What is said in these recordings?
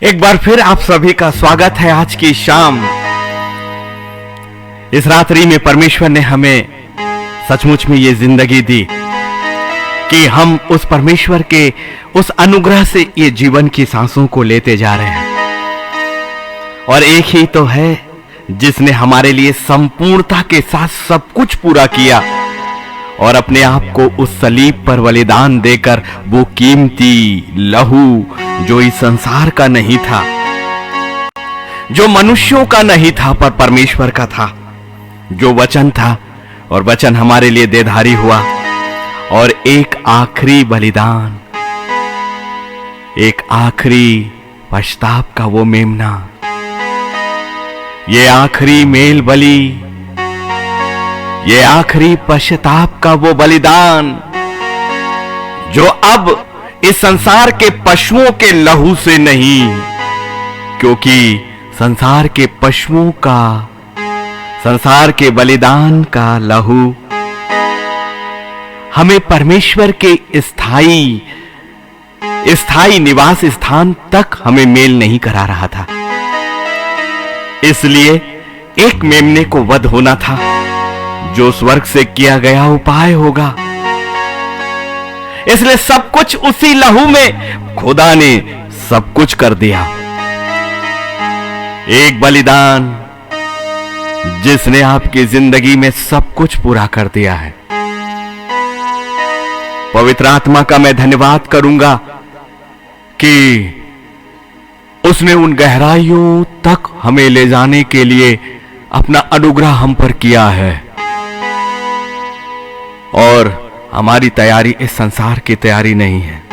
एक बार फिर आप सभी का स्वागत है आज की शाम। इस रात्रि में परमेश्वर ने हमें सचमुच में ये जिंदगी दी कि हम उस परमेश्वर के उस अनुग्रह से ये जीवन की सांसों को लेते जा रहे हैं। और एक ही तो है जिसने हमारे लिए संपूर्णता के साथ सब कुछ पूरा किया और अपने आप को उस सलीब पर बलिदान देकर वो कीमती लहू जो इस संसार का नहीं था, जो मनुष्यों का नहीं था पर परमेश्वर का था, जो वचन था और वचन हमारे लिए देधारी हुआ और एक आखिरी बलिदान, एक आखिरी पश्चाताप का वो मेमना, ये आखिरी मेल बलि, ये आखिरी पश्चाताप का वो बलिदान जो अब इस संसार के पशुओं के लहू से नहीं, क्योंकि संसार के पशुओं का, संसार के बलिदान का लहू हमें परमेश्वर के स्थायी निवास स्थान तक हमें मेल नहीं करा रहा था। इसलिए एक मेमने को वध होना था जो स्वर्ग से किया गया उपाय होगा। इसलिए सब कुछ उसी लहू में खुदा ने सब कुछ कर दिया। एक बलिदान जिसने आपकी जिंदगी में सब कुछ पूरा कर दिया है। पवित्र आत्मा का मैं धन्यवाद करूंगा कि उसने उन गहराइयों तक हमें ले जाने के लिए अपना अनुग्रह हम पर किया है। और हमारी तैयारी इस संसार की तैयारी नहीं है,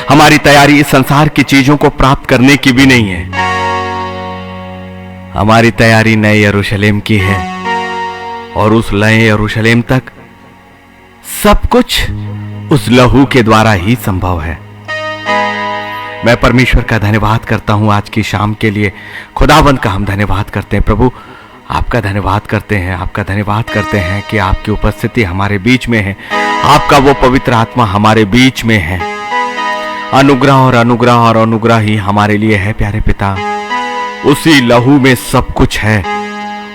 हमारी तैयारी इस संसार की चीजों को प्राप्त करने की भी नहीं है। हमारी तैयारी नए यरूशलेम की है और उस नए यरूशलेम तक सब कुछ उस लहू के द्वारा ही संभव है। मैं परमेश्वर का धन्यवाद करता हूं आज की शाम के लिए। खुदावंद का हम धन्यवाद करते हैं प्रभु, आपका धन्यवाद करते हैं, आपका धन्यवाद करते हैं कि आपकी उपस्थिति हमारे बीच में है, आपका वो पवित्र आत्मा हमारे बीच में है। अनुग्रह और अनुग्रह और अनुग्रह ही हमारे लिए है प्यारे पिता। उसी लहू में सब कुछ है,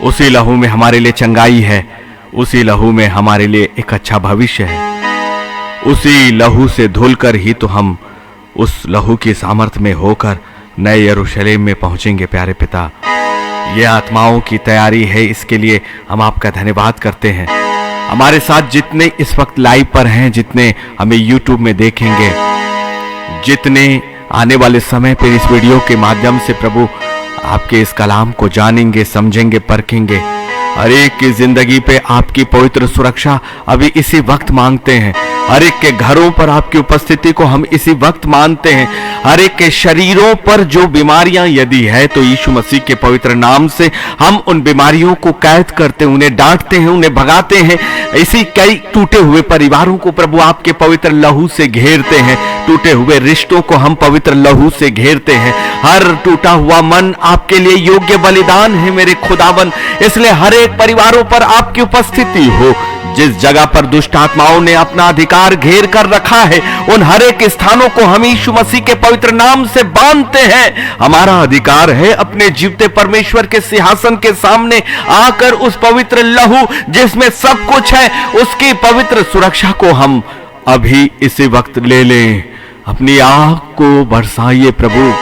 उसी लहू में हमारे लिए चंगाई है, उसी लहू में हमारे लिए एक अच्छा भविष्य है। उसी लहू से धुलकर ही तो हम उस लहू की सामर्थ्य में होकर नए यरूशलेम में पहुंचेंगे प्यारे पिता। ये आत्माओं की तैयारी है, इसके लिए हम आपका धन्यवाद करते हैं। हमारे साथ जितने इस वक्त लाइव पर हैं, जितने हमें YouTube में देखेंगे, जितने आने वाले समय पर इस वीडियो के माध्यम से प्रभु आपके इस कलाम को जानेंगे, समझेंगे, परखेंगे, हर एक की जिंदगी पे आपकी पवित्र सुरक्षा अभी इसी वक्त मांगते हैं। हर एक के घरों पर आपकी उपस्थिति को हम इसी वक्त मानते हैं। हर एक के शरीरों पर जो बीमारियां यदि है तो यीशु मसीह के पवित्र नाम से हम उन बीमारियों को कैद करते हैं, उन्हें डांटते हैं, उन्हें भगाते हैं। इसी कई टूटे हुए परिवारों को प्रभु आपके पवित्र लहू से घेरते हैं। टूटे हुए रिश्तों को हम पवित्र लहू से घेरते हैं। हर टूटा हुआ मन आपके लिए योग्य बलिदान है मेरे खुदावन। इसलिए हर एक परिवारों पर आपकी उपस्थिति हो। जिस जगह पर दुष्ट आत्माओं ने अपना अधिकार घेर कर रखा है, उन हर एक स्थानों को हम यीशु मसीह के पवित्र नाम से बांधते हैं। हमारा अधिकार है अपने जीवते परमेश्वर के सिंहासन के सामने आकर उस पवित्र लहू जिसमें सब कुछ है, उसकी पवित्र सुरक्षा को हम अभी इसी वक्त ले लें। अपनी आँख को बरसाइए प्रभु,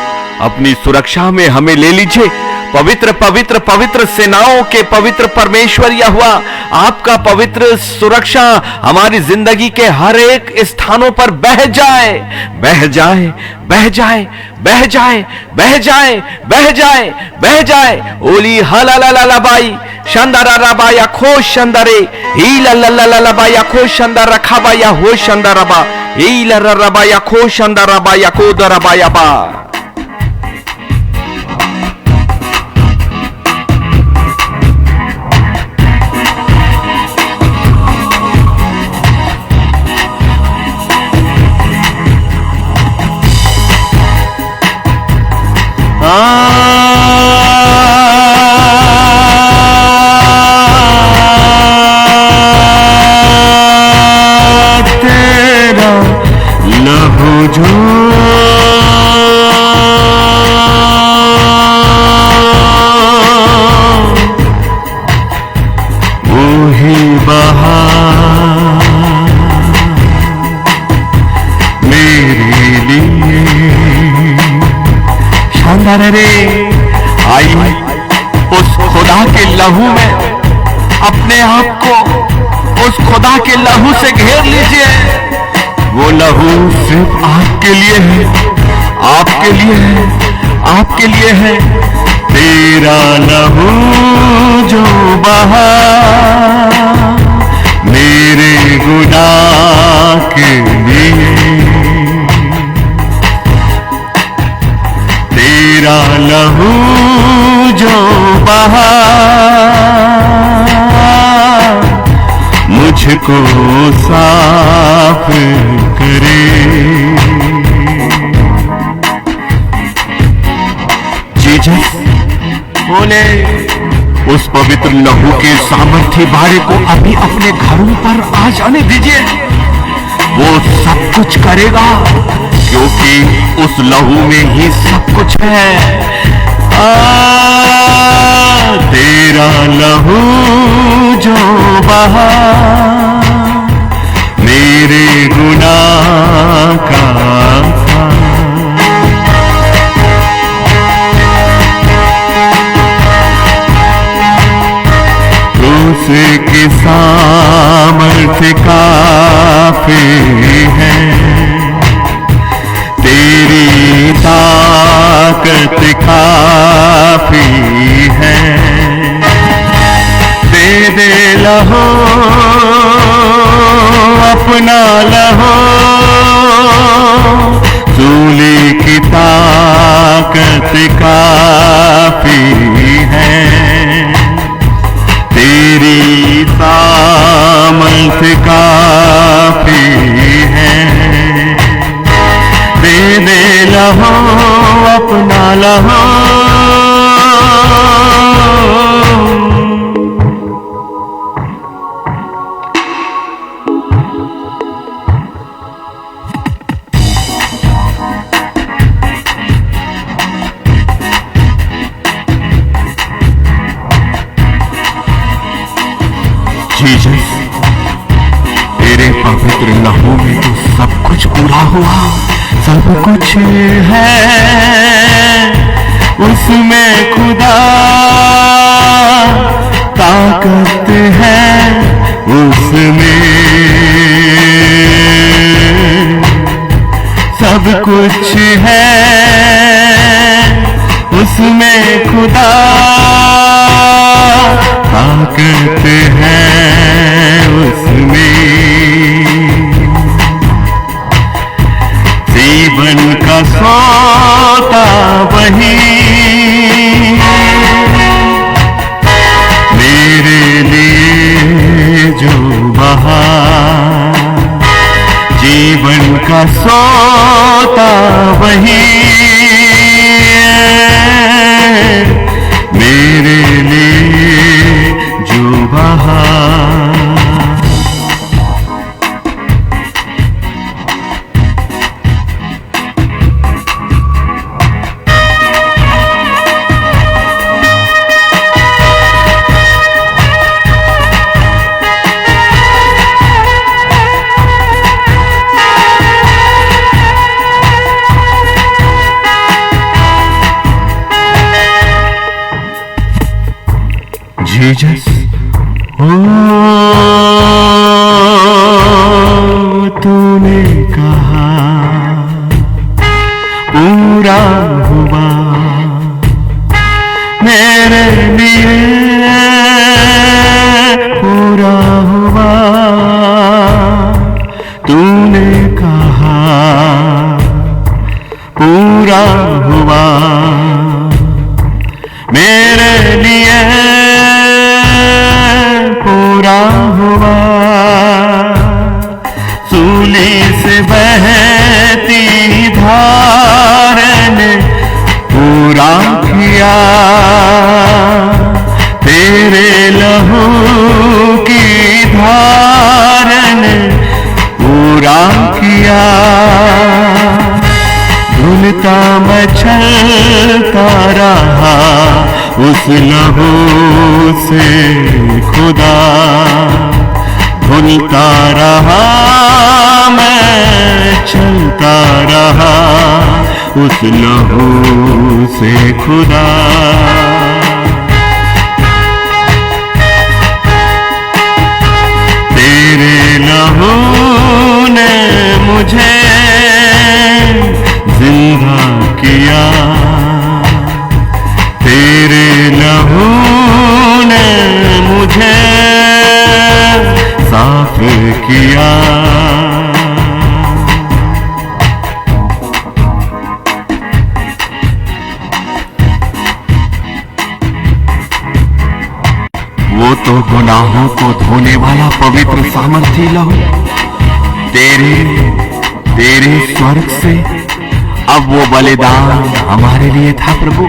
अपनी सुरक्षा में हमें ले लीजिए। पवित्र पवित्र पवित्र सेनाओं के पवित्र परमेश्वर यहोवा, आपका पवित्र सुरक्षा हमारी जिंदगी के हर एक स्थानों पर बह जाए, बह जाए, बह जाए, बह जाए, बह जाए, बह जाए, बह जाए। ओली हलालाला बाई शंदरा रबाया खो शंदरे ही लल्ला बाया खो शंदर रखा बाया हो शंदरबा ही लर्रबाया खो शंदर बाया को दरबाया बा। तेरा लहू जो लहू में अपने आप को उस खुदा के लहू से घेर लीजिए। वो लहू सिर्फ आपके लिए है, आपके लिए है, आपके लिए है। तेरा लहू जो बहा मेरे गुनाह के लिए, तेरा लहू जो बहा मुझको साफ करे। जीसस बोले उस पवित्र लहू के सामर्थ्य बारे को अभी अपने घरों पर आ जाने दीजिए। वो सब कुछ करेगा क्योंकि उस लहू में ही सब कुछ है। तेरा लहू जो बहा मेरे गुनाह का था, उसके सामर्थ्य काफी है। तेरी ताकत काफी है। दे लहो अपना लहो, सूली की ताकत काफी है। तेरी सामर्थ्य काफी है। दे लहो अपना लहो। जीसस तेरे पवित्र लहू में तो सब कुछ पूरा हुआ, सब कुछ है उसमें खुदा, ताकत है उसमें, सब कुछ है उसमें खुदा, ताकत है उसमें। जीवन का सोता वही मेरे लिए जो बहा, जीवन का सोता वही मेरे लिए जो बहा। जीसस तूने कहा पूरा हुआ मेरे लिए, पूरा हुआ। तूने कहा पूरा हुआ मेरे लिए, पूरा हुआ। सूली से बहती धार ने पूरा किया, तेरे लहू की धार ने पूरा किया। धुलता मचलता रहा उस लहू से खुदा, धुलता रहा मैं चलता रहा उस लहू से खुदा। वो तो गुनाहों को धोने वाला पवित्र सामर्थी लहू तेरे स्वर्ग से अब वो बलिदान हमारे लिए था प्रभु,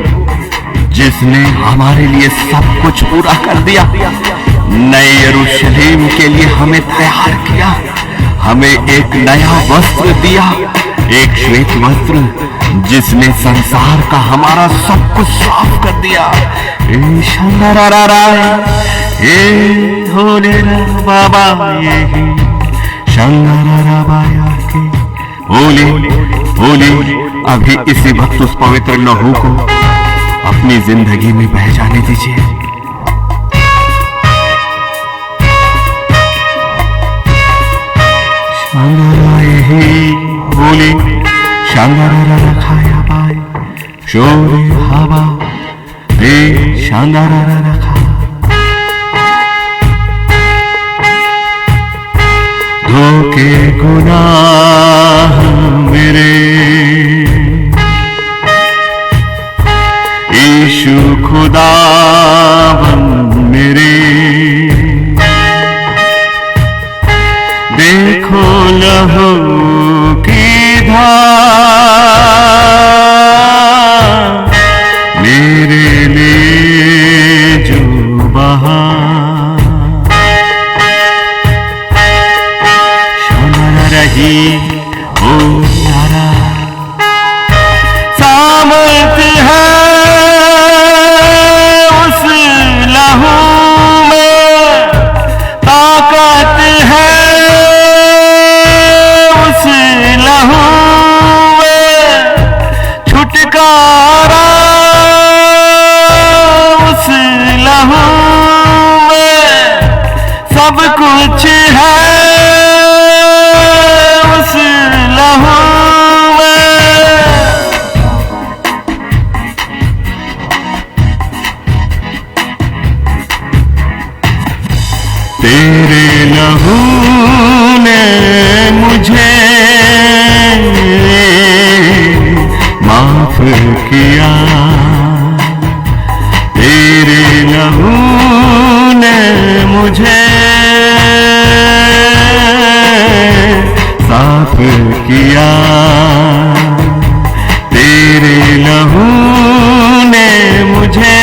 जिसने हमारे लिए सब कुछ पूरा कर दिया। नए यरूशलेम के लिए हमें तैयार किया, हमें एक नया वस्त्र दिया, एक श्वेत वस्त्र जिसने संसार का हमारा सब कुछ साफ कर दिया। बाबा ये बोले अभी इसी वक्त उस पवित्र लहू को अपनी जिंदगी में बह जाने दीजिए। बोले शांगारा रखाया बाई शोरे हवा रे शांगारा रखा धोखे गुनाह मेरे यीशु खुदा मेरे देखो लहू की धार मेरे लिए जो बहा शोना रही ओ यारा सामर्थ है उस लहू में, ताकत है उस लहू में, छुटकारा उस लहू में, सब कुछ है उस लहू में। तेरे लहू ने मुझे माफ किया, तेरे लहू ने मुझे साफ किया, तेरे लहू ने मुझे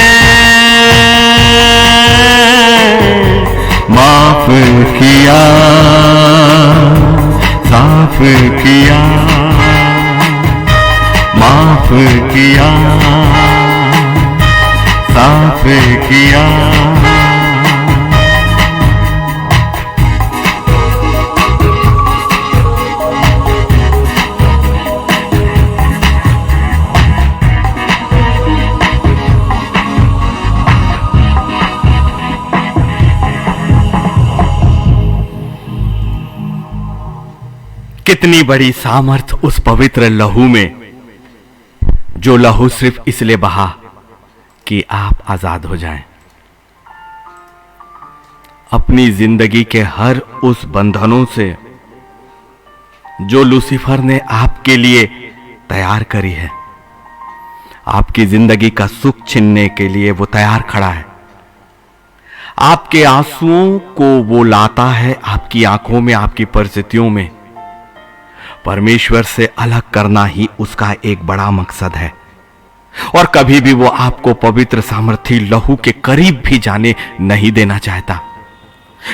माफ किया, साफ किया, माफ किया, साफ किया। कितनी बड़ी सामर्थ उस पवित्र लहू में, जो लहू सिर्फ इसलिए बहा कि आप आजाद हो जाएं। अपनी जिंदगी के हर उस बंधनों से जो लूसीफर ने आपके लिए तैयार करी है, आपकी जिंदगी का सुख छीनने के लिए वो तैयार खड़ा है। आपके आंसुओं को वो लाता है आपकी आंखों में, आपकी परिस्थितियों में। परमेश्वर से अलग करना ही उसका एक बड़ा मकसद है, और कभी भी वो आपको पवित्र सामर्थी लहू के करीब भी जाने नहीं देना चाहता,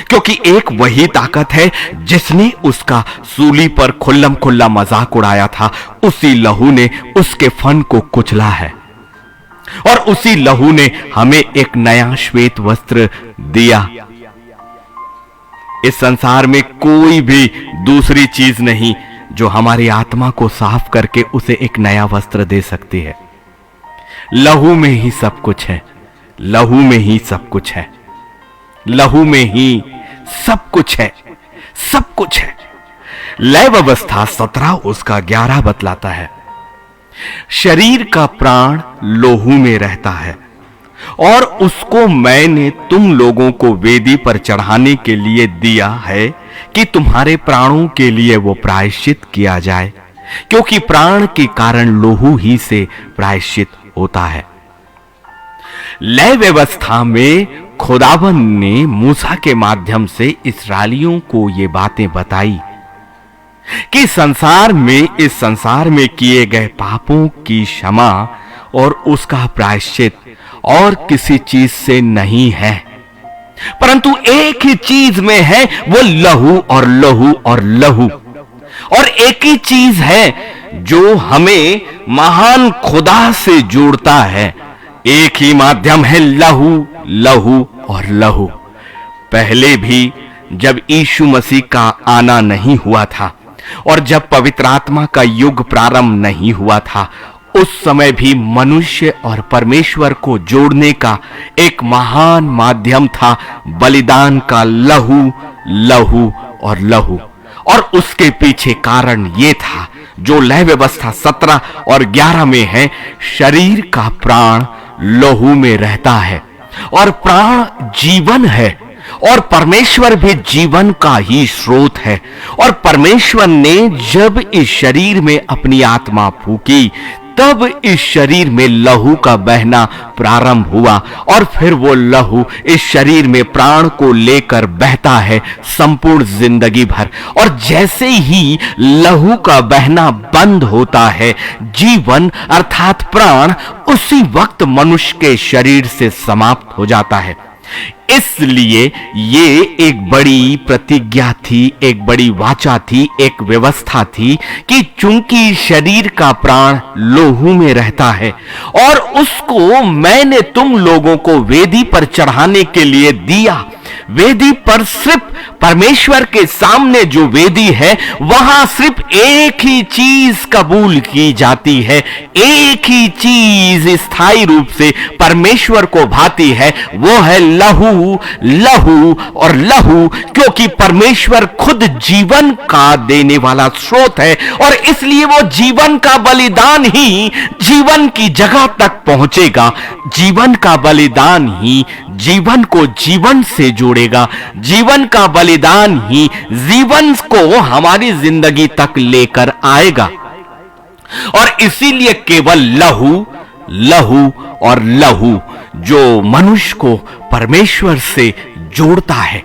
क्योंकि एक वही ताकत है जिसने उसका सूली पर खुल्लम खुल्ला मजाक उड़ाया था। उसी लहू ने उसके फन को कुचला है, और उसी लहू ने हमें एक नया श्वेत वस्त्र दिया। इस संसार में कोई भी दूसरी चीज नहीं जो हमारी आत्मा को साफ करके उसे एक नया वस्त्र दे सकती है। लहू में ही सब कुछ है, लहू में ही सब कुछ है, लहू में ही सब कुछ है, सब कुछ है। लय व्यवस्था 17 उसका 11 बतलाता है, शरीर का प्राण लोहू में रहता है, और उसको मैंने तुम लोगों को वेदी पर चढ़ाने के लिए दिया है कि तुम्हारे प्राणों के लिए वो प्रायश्चित किया जाए, क्योंकि प्राण के कारण लोहू ही से प्रायश्चित होता है। लय व्यवस्था में खुदाबंद ने मूसा के माध्यम से इस्राएलियों को ये बातें बताई कि इस संसार में किए गए पापों की क्षमा और उसका प्रायश्चित और किसी चीज से नहीं है, परंतु एक ही चीज में है, वो लहू और लहू और लहू। और एक ही चीज है जो हमें महान खुदा से जोड़ता है, एक ही माध्यम है, लहू लहू और लहू। पहले भी जब यीशु मसीह का आना नहीं हुआ था और जब पवित्र आत्मा का युग प्रारंभ नहीं हुआ था, उस समय भी मनुष्य और परमेश्वर को जोड़ने का एक महान माध्यम था बलिदान का लहू लहू और लहू। और उसके पीछे कारण ये था, जो लय व्यवस्था 17 और 11 में है, शरीर का प्राण लहू में रहता है और प्राण जीवन है और परमेश्वर भी जीवन का ही स्रोत है। और परमेश्वर ने जब इस शरीर में अपनी आत्मा फूकी, तब इस शरीर में लहू का बहना प्रारंभ हुआ और फिर वो लहू इस शरीर में प्राण को लेकर बहता है संपूर्ण जिंदगी भर। और जैसे ही लहू का बहना बंद होता है, जीवन अर्थात प्राण उसी वक्त मनुष्य के शरीर से समाप्त हो जाता है। इसलिए ये एक बड़ी प्रतिज्ञा थी, एक बड़ी वाचा थी, एक व्यवस्था थी कि चूंकि शरीर का प्राण लोहू में रहता है और उसको मैंने तुम लोगों को वेदी पर चढ़ाने के लिए दिया। वेदी पर सिर्फ परमेश्वर के सामने जो वेदी है, वहां सिर्फ एक ही चीज कबूल की जाती है, एक ही चीज स्थायी रूप से परमेश्वर को भाती है, वो है लहू लहू और लहू। क्योंकि परमेश्वर खुद जीवन का देने वाला स्रोत है और इसलिए वो जीवन का बलिदान ही जीवन की जगह तक पहुंचेगा। जीवन का बलिदान ही जीवन को जीवन से जोड़ेगा, जीवन का बलिदान ही जीवन को हमारी जिंदगी तक लेकर आएगा। और इसीलिए केवल लहू लहू और लहू जो मनुष्य को परमेश्वर से जोड़ता है,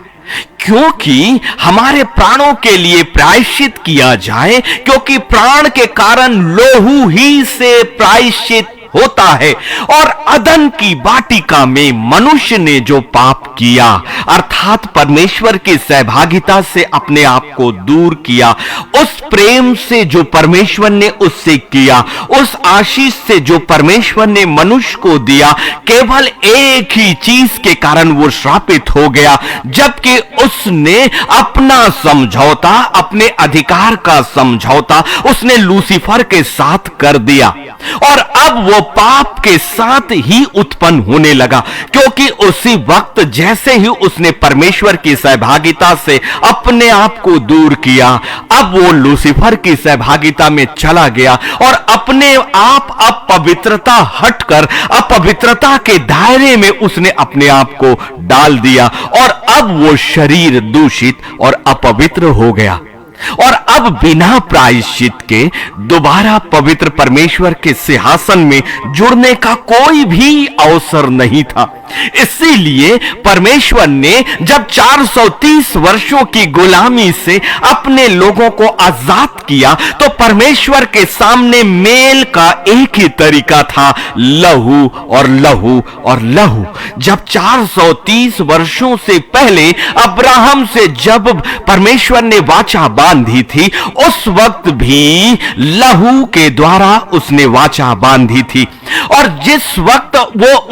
क्योंकि हमारे प्राणों के लिए प्रायश्चित किया जाए, क्योंकि प्राण के कारण लोहू ही से प्रायश्चित होता है। और अदन की वाटिका में मनुष्य ने जो पाप किया, अर्थात परमेश्वर की सहभागिता से अपने आप को दूर किया, उस प्रेम से जो परमेश्वर ने उससे किया, उस आशीष से जो परमेश्वर ने मनुष्य को दिया, केवल एक ही चीज के कारण वो श्रापित हो गया, जबकि उसने अपना समझौता, अपने अधिकार का समझौता उसने लूसीफर के साथ कर दिया। और अब वो पाप के साथ ही उत्पन्न होने लगा, क्योंकि उसी वक्त जैसे ही उसने परमेश्वर की सहभागिता से अपने आप को दूर किया, अब वो लूसीफर की सहभागिता में चला गया और अपने आप अपवित्रता हटकर अपवित्रता के दायरे में उसने अपने आप को डाल दिया और अब वो शरीर दूषित और अपवित्र हो गया। और अब बिना प्रायश्चित के दोबारा पवित्र परमेश्वर के सिंहासन में जुड़ने का कोई भी अवसर नहीं था। इसीलिए परमेश्वर ने जब 430 वर्षों की गुलामी से अपने लोगों को आजाद किया, तो परमेश्वर के सामने मेल का एक ही तरीका था, लहू और लहू और लहू। जब 430 वर्षों से पहले अब्राहम से जब परमेश्वर ने वाचा बांधी थी, उस वक्त भी लहू के द्वारा उसने वाचा बांधी थी। और जिस वक्त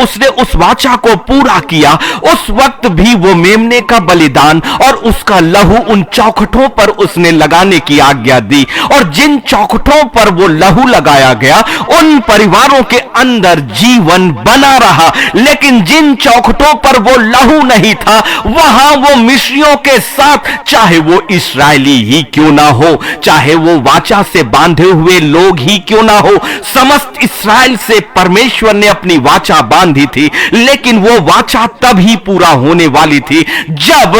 उसने उस वाचा को पूरा किया, उस वक्त भी वो मेमने का बलिदान और उसका लहू उन चौखटों पर उसने लगाने की आज्ञा दी। और जिन चौखटों पर वो लहू लगाया गया, उन परिवारों के अंदर जीवन बना रहा। लेकिन जिन चौखटों पर वो लहू नहीं था, वहां वो मिस्रियों के साथ, चाहे वो इस्राएली ही क्यों ना हो, चाहे वो वाचा से बांधे हुए लोग ही क्यों ना हो, समस्त इस्राएल से परमेश्वर ने अपनी वाचा बांधी थी। लेकिन वो वाचा तभी पूरा होने वाली थी जब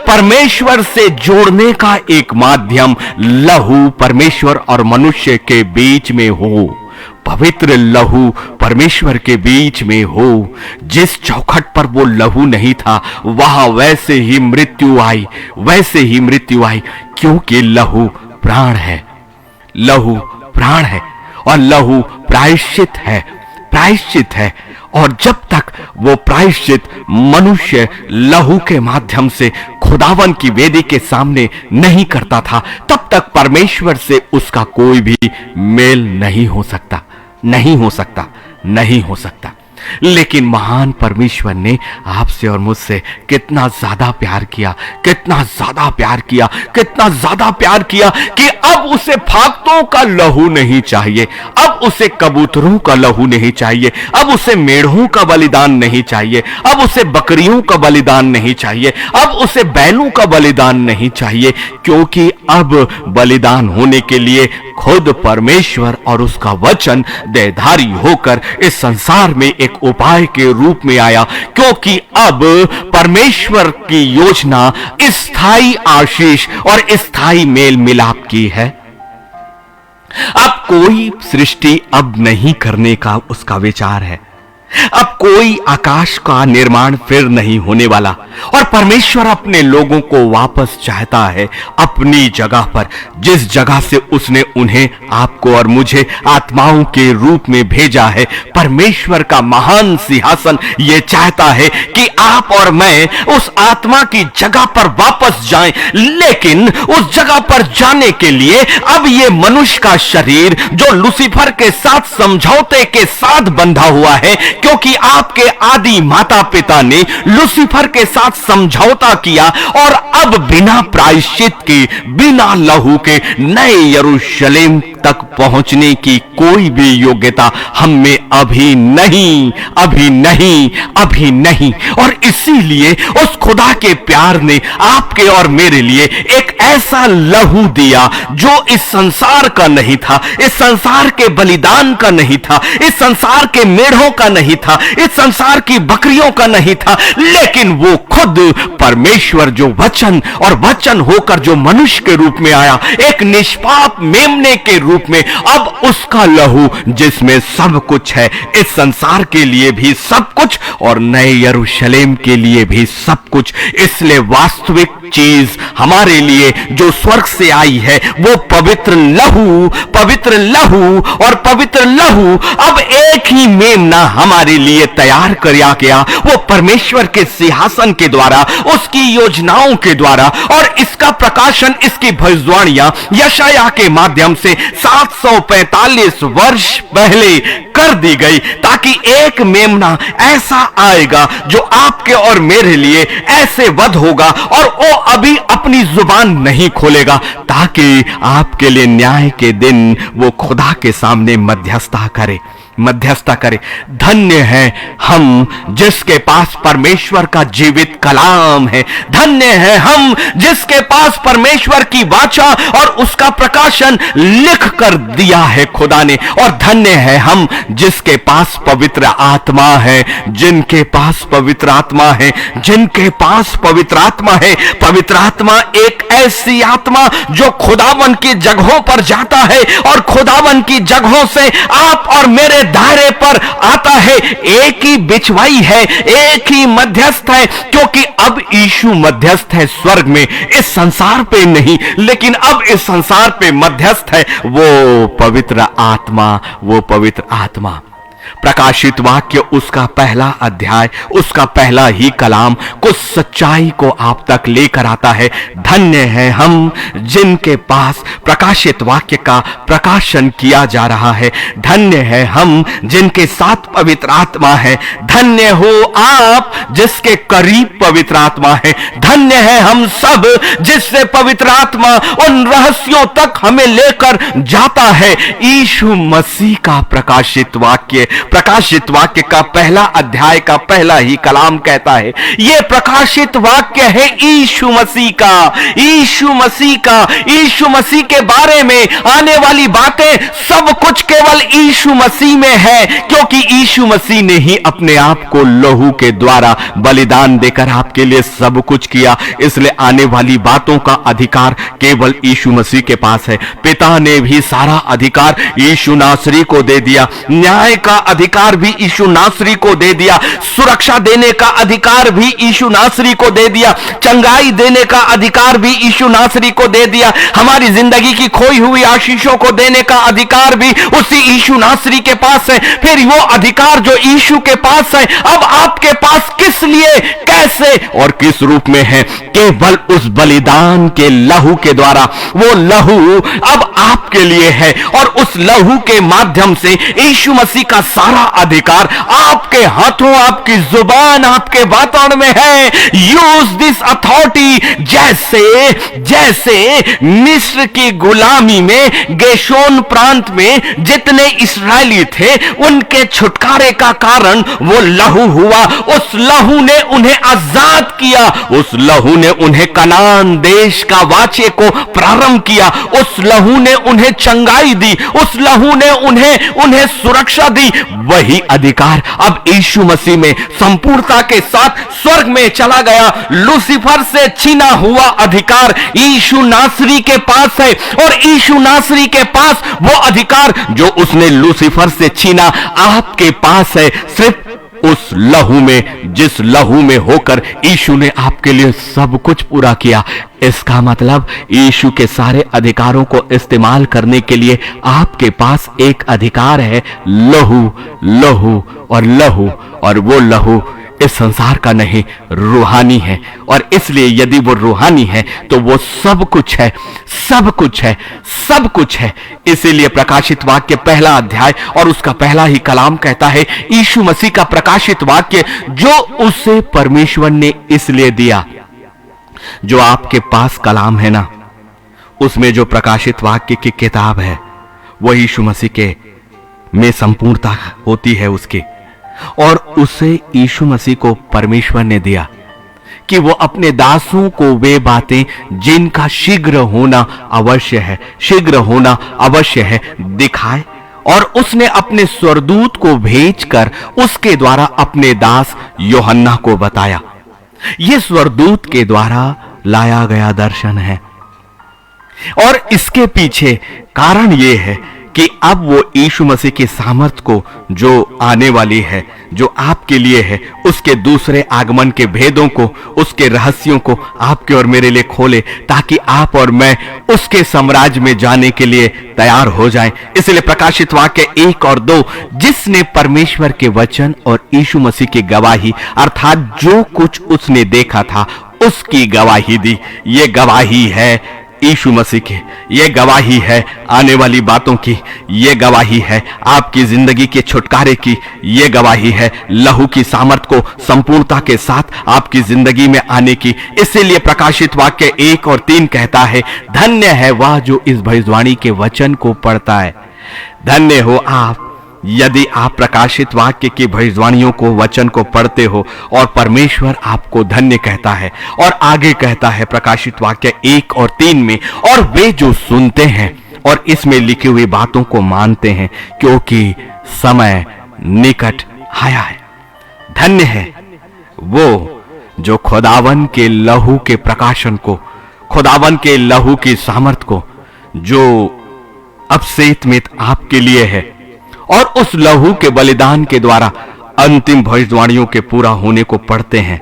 परमेश्वर से जोड़ने का एक माध्यम लहू परमेश्वर और मनुष्य के बीच में हो। पवित्र लहू परमेश्वर के बीच में हो। जिस चौखट पर वो लहू नहीं था वहां वैसे ही मृत्यु आई, वैसे ही मृत्यु आई, क्योंकि लहू प्राण है। लहू प्राण है और लहू प्रायश्चित है, प्रायश्चित है। और जब तक वो प्रायश्चित मनुष्य लहू के माध्यम से खुदावन की वेदी के सामने नहीं करता था, तब तक परमेश्वर से उसका कोई भी मेल नहीं हो सकता, नहीं हो सकता, नहीं हो सकता। लेकिन महान परमेश्वर ने आपसे और मुझसे कितना ज्यादा प्यार किया, कितना ज्यादा प्यार किया, कितना ज्यादा प्यार किया कि अब उसे फाख्तों का लहू नहीं चाहिए, अब उसे कबूतरों का लहू नहीं चाहिए, अब उसे मेढ़ों का बलिदान नहीं चाहिए, अब उसे बकरियों का बलिदान नहीं चाहिए, अब उसे बैलों का बलिदान नहीं चाहिए, क्योंकि अब बलिदान होने के लिए खुद परमेश्वर और उसका वचन देहधारी होकर इस संसार में एक उपाय के रूप में आया। क्योंकि अब परमेश्वर की योजना स्थायी आशीष और स्थायी मेल मिलाप की है। अब कोई सृष्टि अब नहीं करने का उसका विचार है, अब कोई आकाश का निर्माण फिर नहीं होने वाला, और परमेश्वर अपने लोगों को वापस चाहता है अपनी जगह पर, जिस जगह से उसने उन्हें, आपको और मुझे आत्माओं के रूप में भेजा है। परमेश्वर का महान सिंहासन यह चाहता है कि आप और मैं उस आत्मा की जगह पर वापस जाएं, लेकिन उस जगह पर जाने के लिए अब यह मनुष्य का शरीर जो लूसीफर के साथ समझौते के साथ बंधा हुआ है, क्योंकि आपके आदि माता पिता ने लूसीफर के साथ समझौता किया, और अब बिना प्रायश्चित के, बिना लहू के नए यरूशलेम तक पहुंचने की कोई भी योग्यता हम में अभी नहीं, अभी नहीं, अभी नहीं। और इसीलिए उस खुदा के प्यार ने आपके और मेरे लिए एक ऐसा लहू दिया जो इस संसार का नहीं था, इस संसार के बलिदान का नहीं था, इस संसार के मेढ़ों का नहीं था, इस संसार की बकरियों का नहीं था, लेकिन वो खुद परमेश्वर जो वचन और वचन होकर जो मनुष्य के रूप में आया, एक निष्पाप मेमने के रूप में, अब उसका लहू जिसमें सब कुछ है, इस संसार के लिए भी सब कुछ और नए यरूशलेम के लिए भी सब कुछ। इसलिए वास्तविक चीज हमारे लिए जो स्वर्ग से आई है वो पवित्र लहू, पवित्र लहू और पवित्र लहू अब एक ही मेमना हमारे लिए तैयार किया गया, वो परमेश्वर के सिंहासन के द्वारा, उसकी योजनाओं के द्वारा। और इसका प्रकाशन, इसकी भविष्यवाणियां यशाया के माध्यम से 745 वर्ष पहले कर दी गई, ताकि एक मेमना ऐसा आएगा जो आपके और मेरे लिए ऐसे वध होगा, और वो अभी अपनी जुबान नहीं खोलेगा, ताकि आपके लिए न्याय के दिन वो खुदा के सामने मध्यस्थता करे, मध्यस्थता करे। धन्य है हम जिसके पास परमेश्वर का जीवित कलाम है, धन्य है हम जिसके पास परमेश्वर की वाचा और उसका प्रकाशन लिख कर दिया है खुदा ने, और धन्य है हम जिसके पास पवित्र आत्मा है, जिनके पास पवित्र आत्मा है, जिनके पास पवित्र आत्मा है। पवित्र आत्मा एक ऐसी आत्मा जो खुदावन की जगहों पर जाता है और खुदावन की जगहों से आप और मेरे दायरे पर आता है। एक ही बिछवाई है, एक ही मध्यस्थ है, क्योंकि अब यीशु मध्यस्थ है स्वर्ग में, इस संसार पे नहीं, लेकिन अब इस संसार पे मध्यस्थ है वो पवित्र आत्मा, वो पवित्र आत्मा। प्रकाशित वाक्य उसका पहला अध्याय, उसका पहला ही कलाम कुछ सच्चाई को आप तक लेकर आता है। धन्य है हम जिनके पास प्रकाशित वाक्य का प्रकाशन किया जा रहा है, धन्य है हम जिनके साथ पवित्र आत्मा है, धन्य हो आप जिसके करीब पवित्र आत्मा है, धन्य है हम सब जिससे पवित्र आत्मा उन रहस्यों तक हमें लेकर जाता है। यीशु मसीह का प्रकाशित वाक्य प्रकाशित वाक्य का पहला अध्याय का पहला ही कलाम कहता है, यह प्रकाशित वाक्य है यीशु मसीह का, यीशु मसीह का। यीशु मसीह के बारे में आने वाली बातें सब कुछ केवल यीशु मसीह में है, क्योंकि यीशु मसीह ने ही अपने आप को लहू के द्वारा बलिदान देकर आपके लिए सब कुछ किया। इसलिए आने वाली बातों का अधिकार केवल यीशु मसीह के पास है। पिता ने भी सारा अधिकार यीशु नासरी को दे दिया, न्याय का अधिकार भी यीशु नासरी को दे दिया, सुरक्षा देने का अधिकार भी यीशु नासरी को दे दिया, चंगाई देने का अधिकार भी यीशु नासरी को दे दिया, हमारी जिंदगी की खोई हुई आशीषों को देने का अधिकार भी उसी यीशु नासरी के पास है। फिर वो अधिकार जो यीशु के पास है अब आपके पास किस लिए, कैसे और किस रूप में है? केवल उस बलिदान के लहू के द्वारा। वो लहू अब आपके लिए है और उस लहू के माध्यम से यीशु मसीह का सारा अधिकार आपके हाथों, आपकी जुबान, आपके वातावरण में है। Use this authority. जैसे मिस्र की गुलामी में गेशोन प्रांत में जितने इस्राएली थे उनके छुटकारे का कारण वो लहू हुआ। उस लहू ने उन्हें आजाद किया, उस लहू ने उन्हें कनान देश का वाचे को प्रारंभ किया, उस लहू ने उन्हें चंगाई दी, उस लहू ने उन्हें सुरक्षा दी। वही अधिकार अब यीशु मसीह में संपूर्णता के साथ स्वर्ग में चला गया। लूसीफर से छीना हुआ अधिकार यीशु नासरी के पास है और यीशु नासरी के पास वो अधिकार जो उसने लूसीफर से छीना आपके पास है, सिर्फ उस लहू में, जिस लहू में होकर यीशु ने आपके लिए सब कुछ पूरा किया। इसका मतलब यीशु के सारे अधिकारों को इस्तेमाल करने के लिए आपके पास एक अधिकार है, लहू, लहू और लहू। और वो लहू इस संसार का नहीं, रूहानी है। और इसलिए यदि वो रूहानी है तो वो सब कुछ है, सब कुछ है, सब कुछ है। इसीलिए प्रकाशित वाक्य पहला अध्याय और उसका पहला ही कलाम कहता है, यीशु मसीह का प्रकाशित वाक्य जो उसे परमेश्वर ने इसलिए दिया। जो आपके पास कलाम है ना, उसमें जो प्रकाशित वाक्य की किताब है वो यीशु मसीह के में संपूर्णता होती है उसकी। और उसे यीशु मसीह को परमेश्वर ने दिया कि वो अपने दासों को वे बातें जिनका शीघ्र होना अवश्य है दिखाए। और उसने अपने स्वर्गदूत को भेजकर उसके द्वारा अपने दास यूहन्ना को बताया। यह स्वर्गदूत के द्वारा लाया गया दर्शन है और इसके पीछे कारण यह है कि अब वो यीशु मसीह की सामर्थ को जो आने वाली है, जो आपके लिए है, उसके दूसरे आगमन के भेदों को, उसके रहस्यों को आपके और मेरे लिए खोले, ताकि आप और मैं उसके साम्राज्य में जाने के लिए तैयार हो जाएं। इसलिए प्रकाशित वाक्य 1 और 2, जिसने परमेश्वर के वचन और यीशु मसीह की गवाही अर्थात जो कुछ उसने देखा था उसकी गवाही दी। ये गवाही है यीशु मसीह की, ये गवाही है आने वाली बातों की, ये गवाही है आपकी जिंदगी के छुटकारे की, ये गवाही है लहू की सामर्थ को संपूर्णता के साथ आपकी जिंदगी में आने की। इसीलिए प्रकाशित वाक्य 1 और 3 कहता है, धन्य है वह जो इस भविष्यवाणी के वचन को पढ़ता है। धन्य हो आप यदि आप प्रकाशित वाक्य की भविष्यवाणियों को, वचन को पढ़ते हो और परमेश्वर आपको धन्य कहता है। और आगे कहता है प्रकाशित वाक्य 1 और 3 में, और वे जो सुनते हैं और इसमें लिखी हुई बातों को मानते हैं, क्योंकि समय निकट आया है। धन्य है वो जो खुदावन के लहू के प्रकाशन को, खुदावन के लहू की सामर्थ को जो अब सेतमेत आपके लिए है और उस लहू के बलिदान के द्वारा अंतिम भविष्यवाणियों के पूरा होने को पढ़ते हैं,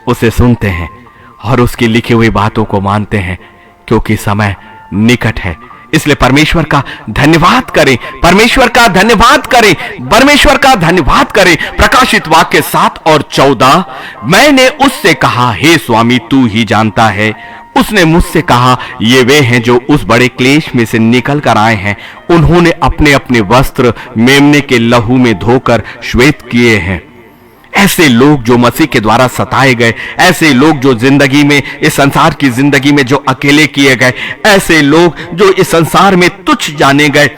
उसे सुनते हैं और उसकी लिखी हुई बातों को मानते हैं, क्योंकि समय निकट है। इसलिए परमेश्वर का धन्यवाद करें, परमेश्वर का धन्यवाद करें, परमेश्वर का धन्यवाद करें। प्रकाशित वाक्य 7 और 14, मैंने उससे कहा, हे स्वामी तू ही जानता है। उसने मुझसे कहा, ये वे हैं जो उस बड़े क्लेश में से निकल कर आए हैं। उन्होंने अपने अपने वस्त्र मेमने के लहू में धोकर श्वेत किए हैं। ऐसे लोग जो मसीह के द्वारा सताए गए, ऐसे लोग जो जिंदगी में, इस संसार की जिंदगी में जो अकेले किए गए, ऐसे लोग जो इस संसार में तुच्छ जाने गए,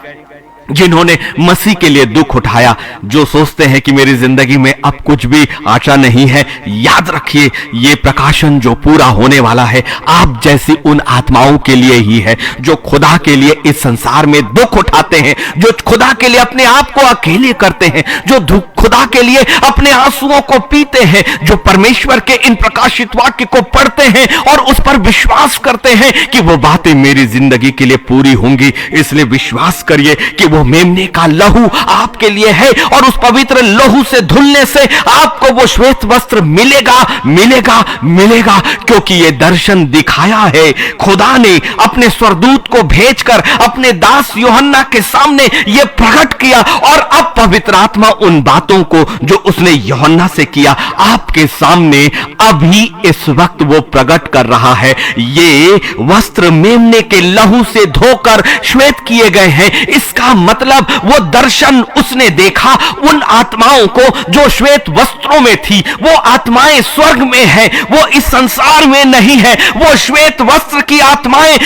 जिन्होंने मसीह के लिए दुख उठाया, जो सोचते हैं कि मेरी जिंदगी में अब कुछ भी आशा नहीं है, याद रखिए ये प्रकाशन जो पूरा होने वाला है आप जैसी उन आत्माओं के लिए ही है जो खुदा के लिए इस संसार में दुख उठाते हैं, जो खुदा के लिए अपने आप को अकेले करते हैं, जो खुदा के लिए अपने आंसुओं को पीते हैं, जो परमेश्वर के इन प्रकाशित वाक्य को पढ़ते हैं और उस पर विश्वास करते हैं कि वो बातें मेरी जिंदगी के लिए पूरी होंगी। इसलिए विश्वास करिए कि वो मेमने का लहू आपके लिए है और उस पवित्र लहू से धुलने से आपको वो श्वेत वस्त्र मिलेगा मिलेगा मिलेगा, क्योंकि ये दर्शन दिखाया है खुदा ने अपने स्वर्गदूत को भेजकर अपने दास यूहन्ना के सामने ये प्रकट किया। और अब पवित्र आत्मा उन बातों को जो उसने यूहन्ना से किया आपके सामने अभी इस वक्त वो प्रकट कर रहा है। ये वस्त्र मेमने के लहू से धोकर श्वेत किए गए हैं। इसका मतलब वो दर्शन उसने देखा उन आत्माओं को जो श्वेत वस्त्रों में थी, वो आत्माएं स्वर्ग में है, वो इस संसार में नहीं है। वो श्वेत वस्त्र की आत्माएं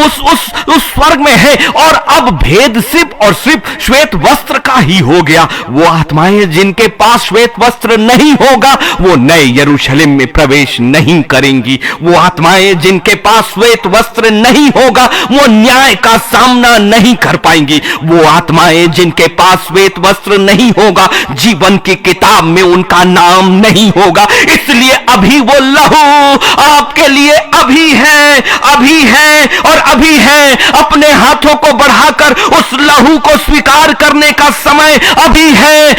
उस स्वर्ग में है और अब भेद सिर्फ श्वेत वस्त्र का ही हो गया। वो आत्माएं जिनके पास श्वेत वस्त्र नहीं होगा वो नए यरूशलेम में प्रवेश नहीं करेंगी। वो आत्माएं जिनके पास श्वेत वस्त्र नहीं होगा वो न्याय का सामना नहीं कर पाएंगी। वो आत्माएं जिनके पास श्वेत वस्त्र नहीं होगा जीवन की किताब में उनका नाम नहीं होगा। इसलिए अभी वो लहू आपके लिए अभी है और अभी है। अपने हाथों को बढ़ाकर उस लहू को स्वीकार करने का समय अभी है।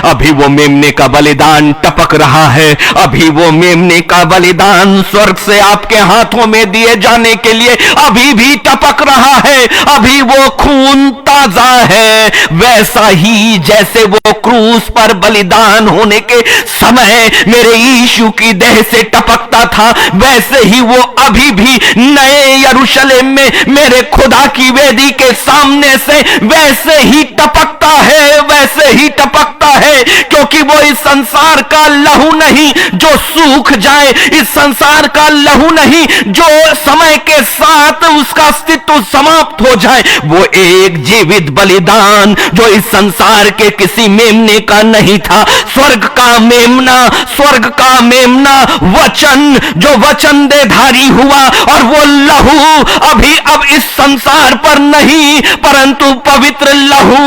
अभी वो मेमने का बलिदान टपक रहा है। अभी वो मेमने का बलिदान स्वर्ग से आपके हाथों में दिए जाने के लिए अभी भी टपक रहा है। अभी वो खून ताजा है, वैसा ही जैसे वो क्रूस पर बलिदान होने के समय मेरे यीशु की देह से टपकता था, वैसे ही वो अभी भी नए यरूशलेम में मेरे खुदा की वेदी के सामने से वैसे ही टपकता है, क्योंकि वो इस संसार का लहू नहीं जो सूख जाए, इस संसार का लहू नहीं जो समय के साथ उसका अस्तित्व समाप्त हो जाए। वो एक जीवित बलिदान जो इस संसार के किसी मेमने का नहीं था। स्वर्ग का मेमना वचन जो वचन देधारी हुआ और वो लहू अभी अब इस संसार पर नहीं परंतु पवित्र लहू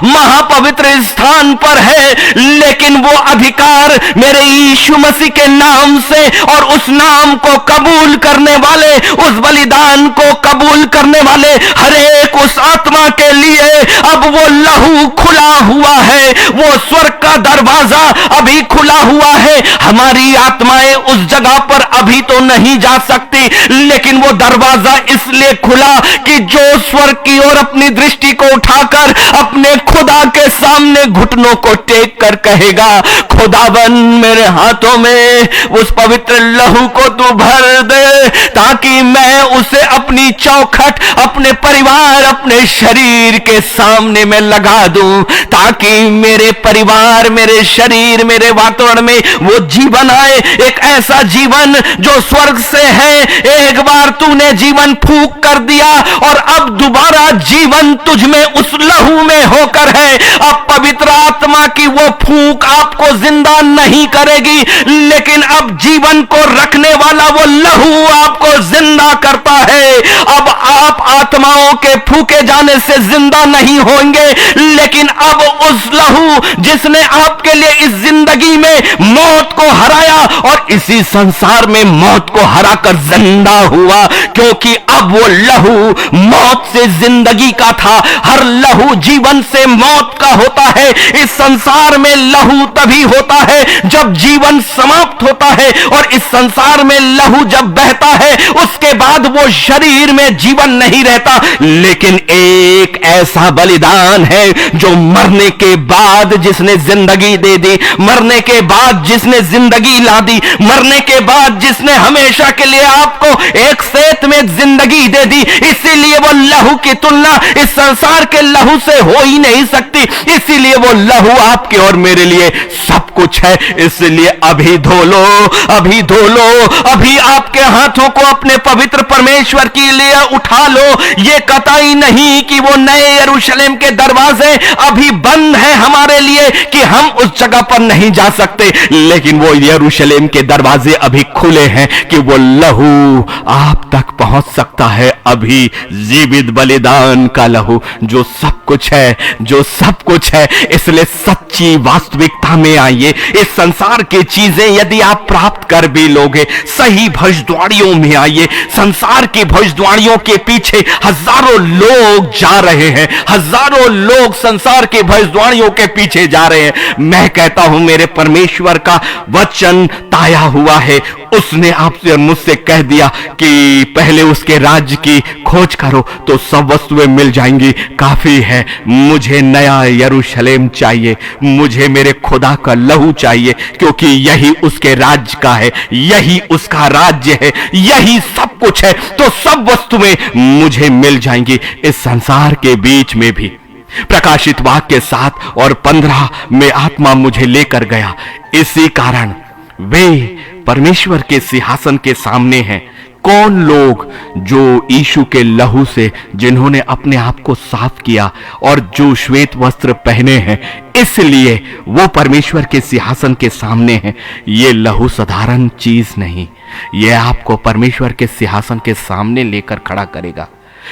महापवित्र स्थान पर है। लेकिन वो अधिकार मेरे यीशु मसीह के नाम से और उस नाम को कबूल करने वाले, उस बलिदान को कबूल करने वाले हर एक उस आत्मा के लिए अब वो लहू खुला हुआ है। वो स्वर्ग का दरवाजा अभी खुला हुआ है। हमारी आत्माएं उस जगह पर अभी तो नहीं जा सकती, लेकिन वो दरवाजा इसलिए खुला कि जो स्वर्ग की ओर अपनी दृष्टि को उठाकर अपने खुदा के सामने घुटनों को टेक कर कहेगा, खुदावन मेरे हाथों में उस पवित्र लहू को तू भर दे ताकि मैं उसे अपनी चौखट, अपने परिवार, अपने शरीर के सामने में लगा दूं, ताकि मेरे परिवार, मेरे शरीर, मेरे वातावरण में वो जीवन आए। एक ऐसा जीवन जो स्वर्ग से है। एक बार तूने जीवन फूंक कर दिया और अब दोबारा जीवन तुझ में उस लहू में होकर है। अब पवित्र आत्मा की वो फूंक आपको जिंदा नहीं करेगी, लेकिन अब जीवन को रखने वाला वो लहू आपको जिंदा करता है। अब आप आत्माओं के फूके जाने से जिंदा नहीं होंगे, लेकिन अब उस लहू जिसने आपके लिए इस जिंदगी में मौत को हराया और इसी संसार में मौत को हराकर जिंदा हुआ, क्योंकि अब वो लहू मौत से जिंदगी का था। हर लहू जीवन से मौत का होता है। इस संसार में लहू तभी होता है जब जीवन समाप्त होता है, और इस संसार में लहू जब बहता है उसके बाद वो शरीर में जीवन नहीं रहता। लेकिन एक ऐसा बलिदान है जो मरने के बाद जिसने जिंदगी दे दी, मरने के बाद जिसने जिंदगी ला दी, मरने के बाद जिसने हमेशा के लिए आपको एक से अहमियत में जिंदगी दे दी, इसीलिए वो लहू की तुलना इस संसार के लहू से हो ही नहीं सकती। इसीलिए वो लहू आपके और मेरे लिए सब कुछ है। इसलिए अभी धो लो, अभी धो लो, अभी आपके हाथों को अपने पवित्र परमेश्वर के लिए उठा लो। ये कतई नहीं कि वो नए यरूशलेम के दरवाजे अभी बंद हैं हमारे लिए कि हम उस जगह पर नहीं जा सकते, लेकिन वो यरूशलेम के दरवाजे अभी खुले हैं कि वो लहू आप तक पहुंच सकता है। अभी जीवित बलिदान का लहू जो सब कुछ है, जो सब कुछ है। इसलिए सच्ची वास्तविकता में आइए। इस संसार की चीजें यदि आप प्राप्त कर भी लोगे, सही भविष्यवाणियों में आइए। संसार की भविष्यवाणियों के पीछे हजारों लोग जा रहे हैं, हजारों लोग संसार की भविष्यवाणियों के पीछे जा रहे हैं। मैं कहता हूं मेरे परमेश्वर का वचन ताया हुआ है। उसने आपसे और मुझसे कह दिया कि पहले उसके राज्य की खोज करो तो सब वस्तुएं मिल जाएंगी। काफी है, मुझे नया यरूशलेम चाहिए, मुझे मेरे खुदा का लहू चाहिए, क्योंकि यही उसके राज्य का है, यही उसका राज्य है, यही सब कुछ है। तो सब वस्तुएं मुझे मिल जाएंगी इस संसार के बीच में भी। प्रकाशित वाक्य 7 और 15 में आत्मा मुझे लेकर गया। इसी कारण वे परमेश्वर के सिंहासन के सामने हैं। कौन लोग? जो यीशु के लहू से, जिन्होंने अपने आप को साफ किया और जो श्वेत वस्त्र पहने हैं, इसलिए वो परमेश्वर के सिंहासन के सामने हैं। ये लहू साधारण चीज नहीं, ये आपको परमेश्वर के सिंहासन के सामने लेकर खड़ा करेगा।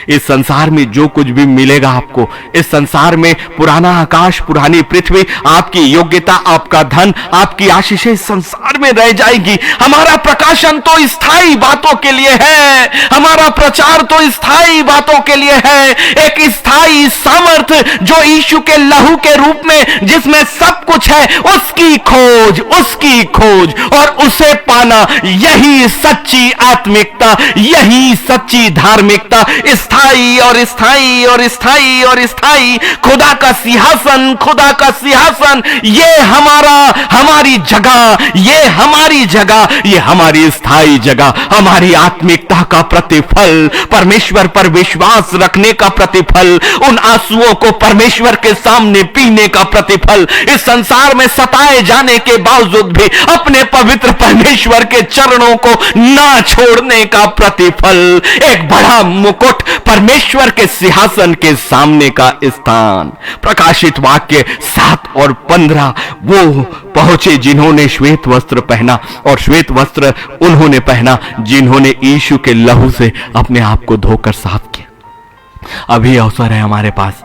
इस संसार में जो कुछ भी मिलेगा आपको, इस संसार में पुराना आकाश, पुरानी पृथ्वी, आपकी योग्यता, आपका धन, आपकी आशीषें इस संसार में रह जाएगी। हमारा प्रकाशन तो स्थायी बातों के लिए है, हमारा प्रचार तो स्थायी बातों के लिए है। एक स्थायी सामर्थ्य जो यीशु के लहू के रूप में, जिसमें सब कुछ है, उसकी खोज, उसकी खोज और उसे पाना, यही सच्ची आत्मिकता, यही सच्ची धार्मिकता। स्थाई और स्थाई और स्थाई और स्थाई खुदा का सिंहासन, खुदा का सिंहासन, ये हमारी जगह, ये हमारी जगह, ये हमारी स्थाई जगह, हमारी आत्मिकता का प्रतिफल, परमेश्वर पर विश्वास रखने का प्रतिफल, उन आंसुओं को परमेश्वर के सामने पीने का प्रतिफल, इस संसार में सताए जाने के बावजूद भी अपने पवित्र परमेश्वर के चरणों को ना छोड़ने का प्रतिफल, एक बड़ा मुकुट, परमेश्वर के सिंहासन के सामने का स्थान। प्रकाशित वाक्य 7 और 15 वो पहुंचे जिन्होंने श्वेत वस्त्र पहना, और श्वेत वस्त्र उन्होंने पहना जिन्होंने यीशु के लहू से अपने आप को धोकर साफ किया। अभी अवसर है हमारे पास,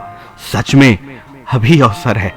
सच में अभी अवसर है।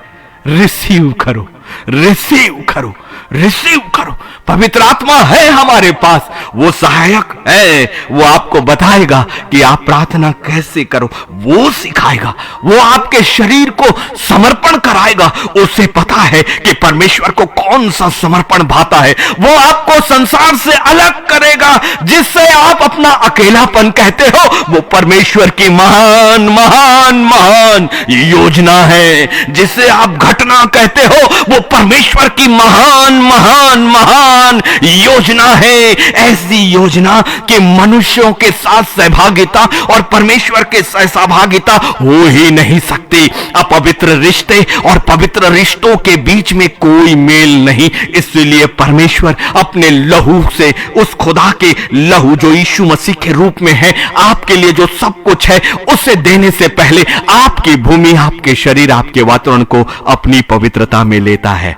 रिसीव करो, रिसीव करो, रिसीव करो। पवित्र आत्मा है हमारे पास, वो सहायक है, वो आपको बताएगा कि आप प्रार्थना कैसे करो, वो सिखाएगा, वो आपके शरीर को समर्पण कराएगा। उसे पता है कि परमेश्वर को कौन सा समर्पण भाता है। वो आपको संसार से अलग करेगा, जिससे आप अपना अकेलापन कहते हो, वो परमेश्वर की महान महान महान योजना है। जिसे आप घटना कहते हो, वो परमेश्वर की महान महान महान योजना है। ऐसी योजना कि मनुष्यों के साथ सहभागिता और परमेश्वर के सहभागिता हो ही नहीं सकती। अपवित्र रिश्ते और पवित्र रिश्तों के बीच में कोई मेल नहीं। इसलिए परमेश्वर अपने लहू से, उस खुदा के लहू जो यीशु मसीह के रूप में है, आपके लिए जो सब कुछ है, उसे देने से पहले आपकी भूमि, आपके शरीर, आपके वातावरण को अपनी पवित्रता में लेता है।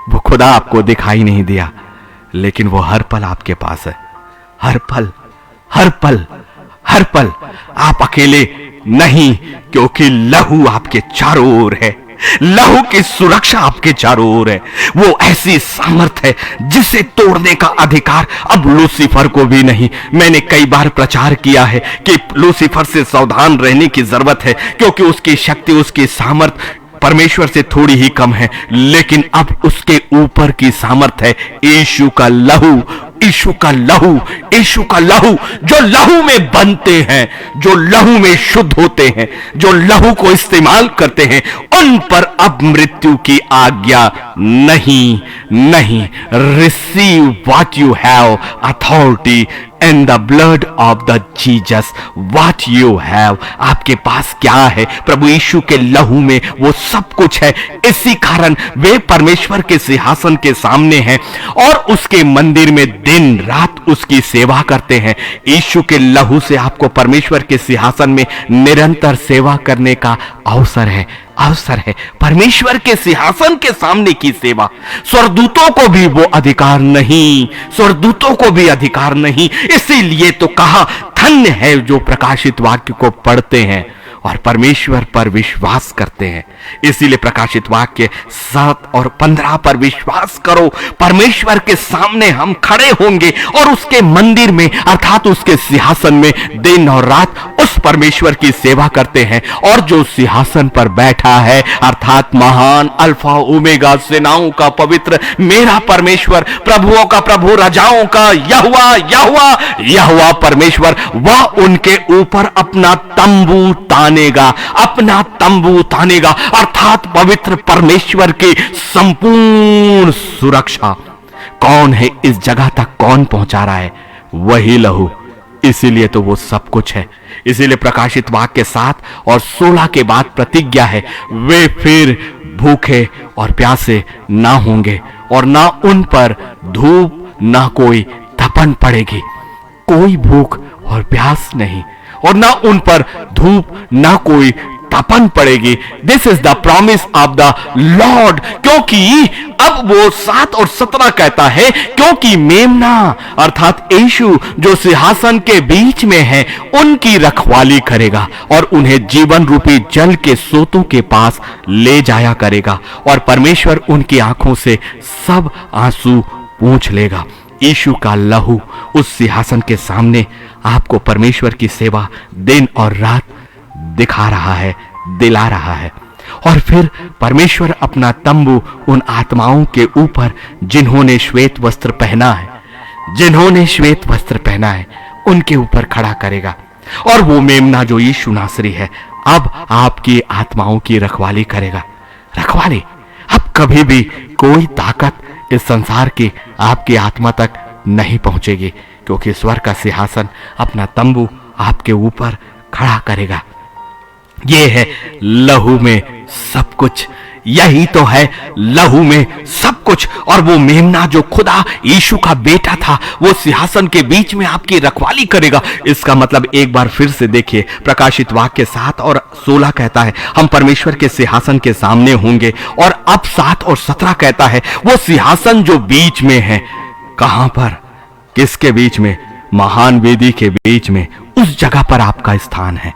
वो खुदा आपको दिखाई नहीं दिया, लेकिन वो हर पल आपके पास है। हर पल, हर पल, हर पल आप अकेले नहीं, क्योंकि लहू आपके चारों ओर है। लहू की सुरक्षा आपके चारों ओर है। वो ऐसी सामर्थ है जिसे तोड़ने का अधिकार अब लूसीफर को भी नहीं। मैंने कई बार प्रचार किया है कि लूसीफर से सावधान रहने की जरूरत है, क्योंकि उसकी शक्ति, उसकी सामर्थ परमेश्वर से थोड़ी ही कम है, लेकिन अब उसके ऊपर की सामर्थ है यीशु का लहू, यीशु का लहू, यीशु का लहू, जो लहू में बनते हैं, जो लहू में शुद्ध होते हैं, जो लहू को इस्तेमाल करते हैं, उन पर अब मृत्यु की आज्ञा नहीं, नहीं। Receive what you have authority in the blood of the Jesus what you have, आपके पास क्या है, प्रभु यीशु के लहू में वो सब कुछ है। इसी कारण वे परमेश्वर के सिंहासन के सामने हैं और उसके मंदिर में दिन रात उसकी सेवा करते हैं। यीशु के लहू से आपको परमेश्वर के सिंहासन में निरंतर सेवा करने का अवसर है। परमेश्वर के सिंहासन के सामने की सेवा। स्वर्गदूतों को भी वो अधिकार नहीं, स्वर्गदूतों को भी अधिकार नहीं। इसीलिए तो कहा, धन्य है जो प्रकाशित वाक्य को पढ़ते हैं और परमेश्वर पर विश्वास करते हैं। इसीलिए प्रकाशित वाक्य 7 और 15 पर विश्वास करो। परमेश्वर के सामने हम खड़े होंगे और उसके मंदिर में अर्थात उसके सिंहासन में दिन और रात उस परमेश्वर की सेवा करते हैं। और जो सिंहासन पर बैठा है अर्थात महान अल्फा ओमेगा सेनाओं का पवित्र मेरा परमेश्वर, प्रभुओं का प्रभु, राजाओं का यहोवा परमेश्वर, वह उनके ऊपर अपना तंबू तानेगा अर्थात पवित्र परमेश्वर की संपूर्ण सुरक्षा। कौन है इस जगह तक, कौन पहुंचा रहा है? वही लहू। इसीलिए तो वो सब कुछ है। इसीलिए प्रकाशित वाक्य 7 और 16 के बाद प्रतिज्ञा है, वे फिर भूखे और प्यासे ना होंगे और ना उन पर धूप ना कोई तपन पड़ेगी। कोई भूख और प्यास नहीं और ना उन पर धूप ना कोई तपन पड़ेगी। This is the promise of the Lord. क्योंकि अब वो 7 और 17 कहता है, क्योंकि मेमना अर्थात यीशु जो सिंहासन के बीच में है उनकी रखवाली करेगा और उन्हें जीवन रूपी जल के सोतों के पास ले जाया करेगा और परमेश्वर उनकी आंखों से सब आंसू पोंछ लेगा। यीशु का लहू उस सिंहासन के सामने आपको परमेश्वर की सेवा दिन और रात दिखा रहा है, दिला रहा है। और फिर परमेश्वर अपना तंबू उन आत्माओं के ऊपर जिन्होंने श्वेत वस्त्र पहना है, उनके ऊपर खड़ा करेगा। और वो मेमना जो यीशु नासरी है अब आपकी आत्माओं की रखवाली करेगा। रखवाली, अब कभी भी कोई ताकत इस संसार की आपकी आत्मा तक नहीं पहुंचेगी, क्योंकि स्वर्ग का सिंहासन अपना तंबू आपके ऊपर खड़ा करेगा। ये है लहू में सब कुछ, यही तो है लहू में सब कुछ। और वो मेमना जो खुदा यीशु का बेटा था वो सिंहासन के बीच में आपकी रखवाली करेगा। इसका मतलब एक बार फिर से देखिए, प्रकाशित वाक्य 7 और 16 कहता है हम परमेश्वर के सिंहासन के सामने होंगे, और अब 7 और 17 कहता है वो सिंहासन जो बीच में है, कहां पर, किसके बीच में? महान वेदी के बीच में। उस जगह पर आपका स्थान है,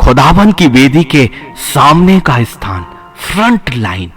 खुदावन की वेदी के सामने का स्थान, front line.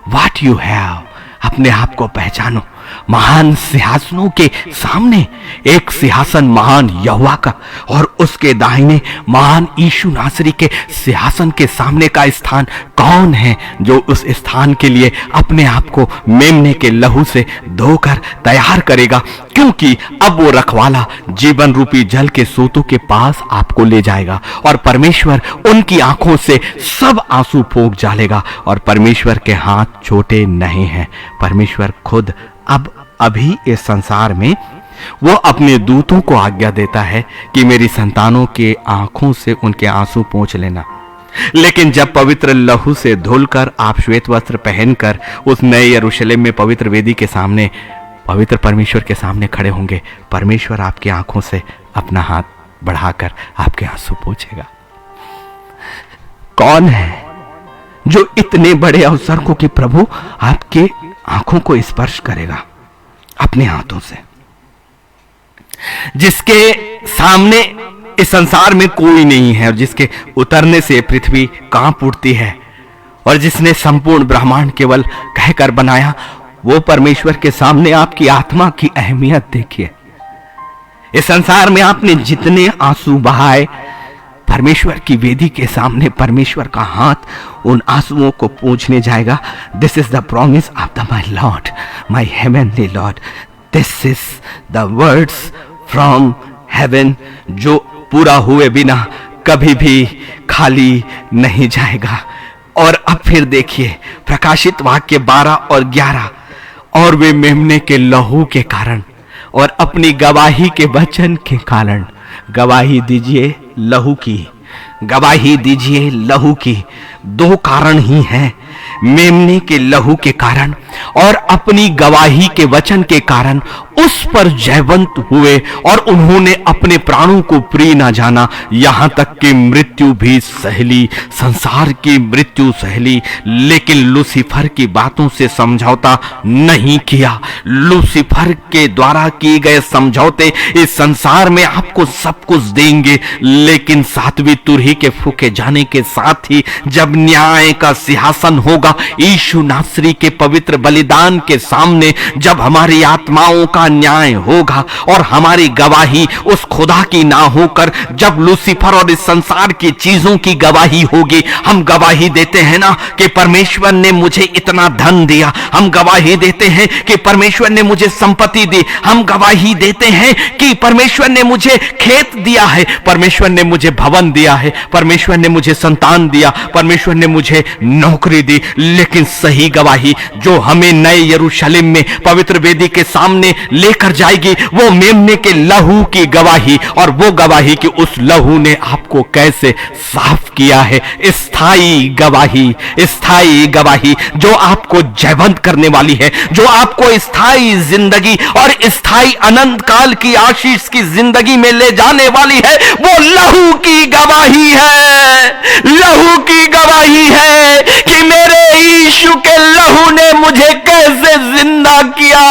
What you have, अपने आप को पहचानो। महान सिंहासनों के सामने एक सिंहासन महान यहोवा का और उसके दाहिने महान यीशु नासरी के सिंहासन के सामने का स्थान कौन है जो उस स्थान के लिए अपने आप को मेमने के लहू से धोकर तैयार करेगा? क्योंकि अब वो रखवाला जीवन रूपी जल के सोतों के पास आपको ले जाएगा और परमेश्वर उनकी आंखों से सब आंसू पोंछ डालेगा। और परमेश्वर के हाथ छोटे नहीं हैं। परमेश्वर खुद अब अभी इस संसार में वो अपने दूतों को आज्ञा देता है कि मेरी संतानों के आंखों से उनके आंसू पोंछ लेना। लेकिन जब पवित्र लहू से धुलकर आप श्वेत वस्त्र पहनकर उस नए यरूशलेम में पवित्र वेदी के सामने पवित्र परमेश्वर के सामने खड़े होंगे, परमेश्वर आपकी आंखों से अपना हाथ बढ़ाकर आपके आंसू पोंछेगा। कौन है जो इतने बड़े अवसर को कि प्रभु आपके आंखों को स्पर्श करेगा अपने हाथों से, जिसके सामने इस संसार में कोई नहीं है और जिसके उतरने से पृथ्वी कांप उठती है और जिसने संपूर्ण ब्रह्मांड केवल कहकर बनाया, वो परमेश्वर के सामने आपकी आत्मा की अहमियत देखिए। इस संसार में आपने जितने आंसू बहाए, परमेश्वर की वेदी के सामने परमेश्वर का हाथ उन आंसुओं को पोंछने जाएगा। This is the promise of the my Lord, my heavenly Lord. This is the words from heaven, जो पूरा हुए बिना कभी भी खाली नहीं जाएगा। और अब फिर देखिए प्रकाशित वाक्य 12 और 11, और वे मेमने के लहू के कारण और अपनी गवाही के वचन के कारण गवाही दीजिए लहू की, गवाही दीजिए लहू की। दो कारण ही हैं, मेमने के लहू के कारण और अपनी गवाही के वचन के कारण उस पर जयवंत हुए और उन्होंने अपने प्राणों को प्रिय ना जाना, यहां तक कि मृत्यु भी सहली, संसार की मृत्यु सहली। लेकिन लूसीफर की बातों से समझौता नहीं किया। लूसीफर के द्वारा किए गए समझौते इस संसार में आपको सब कुछ देंगे, लेकिन सातवीं तुरही के फूके जाने के साथ ही जब न्याय का सिंहासन होगा, यीशु नासरी के पवित्र बलिदान के सामने जब हमारी आत्माओं का न्याय होगा और हमारी गवाही उस खुदा की ना होकर जब लूसीफर और इस संसार की चीजों की गवाही होगी, हम गवाही देते हैं ना कि परमेश्वर ने मुझे इतना धन दिया, हम गवाही देते हैं कि परमेश्वर ने मुझे संपत्ति दी, हम गवाही देते हैं कि परमेश्वर ने मुझे खेत दिया है, परमेश्वर ने मुझे भवन दिया है, परमेश्वर ने मुझे संतान दिया, परमेश्वर ने मुझे नौकरी दी। लेकिन सही गवाही जो हमें नए यरूशलेम में पवित्र वेदी के सामने लेकर जाएगी, वो मेमने के लहू की गवाही, और वो गवाही कि उस लहू ने आपको कैसे साफ किया है। स्थायी गवाही, स्थायी गवाही जो आपको जयवंत करने वाली है, जो आपको स्थायी जिंदगी और स्थायी अनंत काल की आशीष की जिंदगी में ले जाने वाली है, वो लहू की गवाही है। लहू की गवाही है कि मेरे यीशु के लहू ने मुझे कैसे जिंदा किया।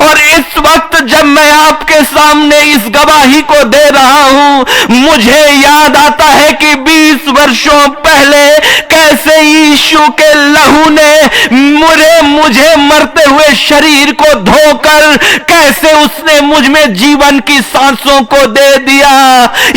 और इस वक्त जब मैं आपके सामने इस गवाही को दे रहा हूं, मुझे याद आता है कि 20 वर्षों पहले कैसे यीशु के लहू ने मुझे मरते हुए शरीर को धोकर कैसे उसने मुझ में जीवन की सांसों को दे दिया।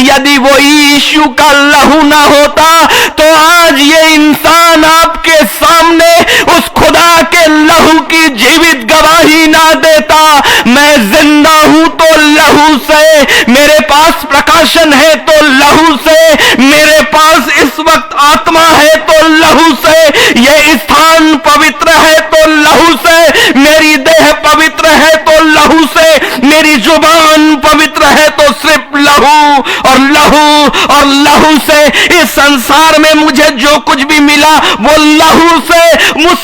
यदि वो यीशु का लहू ना होता तो आज ये इंसान आपके सामने उस खुदा के लहू की जीवित गवाही ना देता। मैं जिंदा हूं तो लहू से, मेरे पास प्रकाशन है तो लहू से, मेरे पास इस वक्त आत्मा है तो लहू से, यह स्थान पवित्र है तो लहू से, मेरी देह पवित्र है तो लहू से, मेरी जुबान पवित्र है तो सिर्फ लहू और लहू और लहू से। इस संसार में मुझे जो कुछ भी मिला वो लहू से, मुझ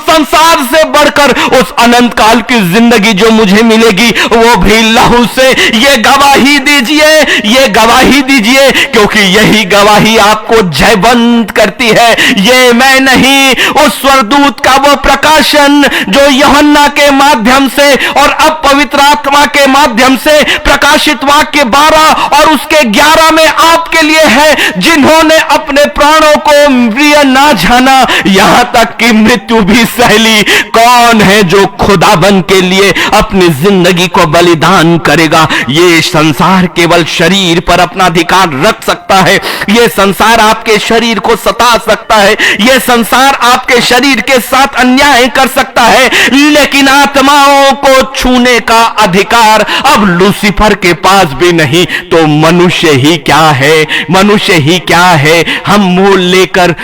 संसार से बढ़कर उस अनंत काल की जिंदगी जो मुझे मिलेगी वो भी लहू से। ये गवाही दीजिए, ये गवाही दीजिए, क्योंकि यही गवाही आपको जयवंत करती है। ये मैं नहीं, उस स्वर्गदूत का वो प्रकाशन जो यूहन्ना के माध्यम से और अब पवित्र आत्मा के माध्यम से प्रकाशित वाक्य 12 और उसके 11 में आपके लिए है, जिन्होंने अपने प्राणों को प्रिय ना जाना, यहां तक कि मृत्यु भी सहली। कौन है जो खुदाबंद के लिए अपनी जिंदगी को बलिदान करेगा? ये संसार केवल शरीर पर अपना अधिकार रख सकता है, ये संसार आपके शरीर को सता सकता है, ये संसार आपके शरीर के साथ अन्याय कर सकता है, लेकिन आत्माओं को छूने का अधिकार अब लूसीफर के पास भी नहीं। तो मनुष्य ही क्या है, मनुष्य ही क्या है? हम मोल लेकर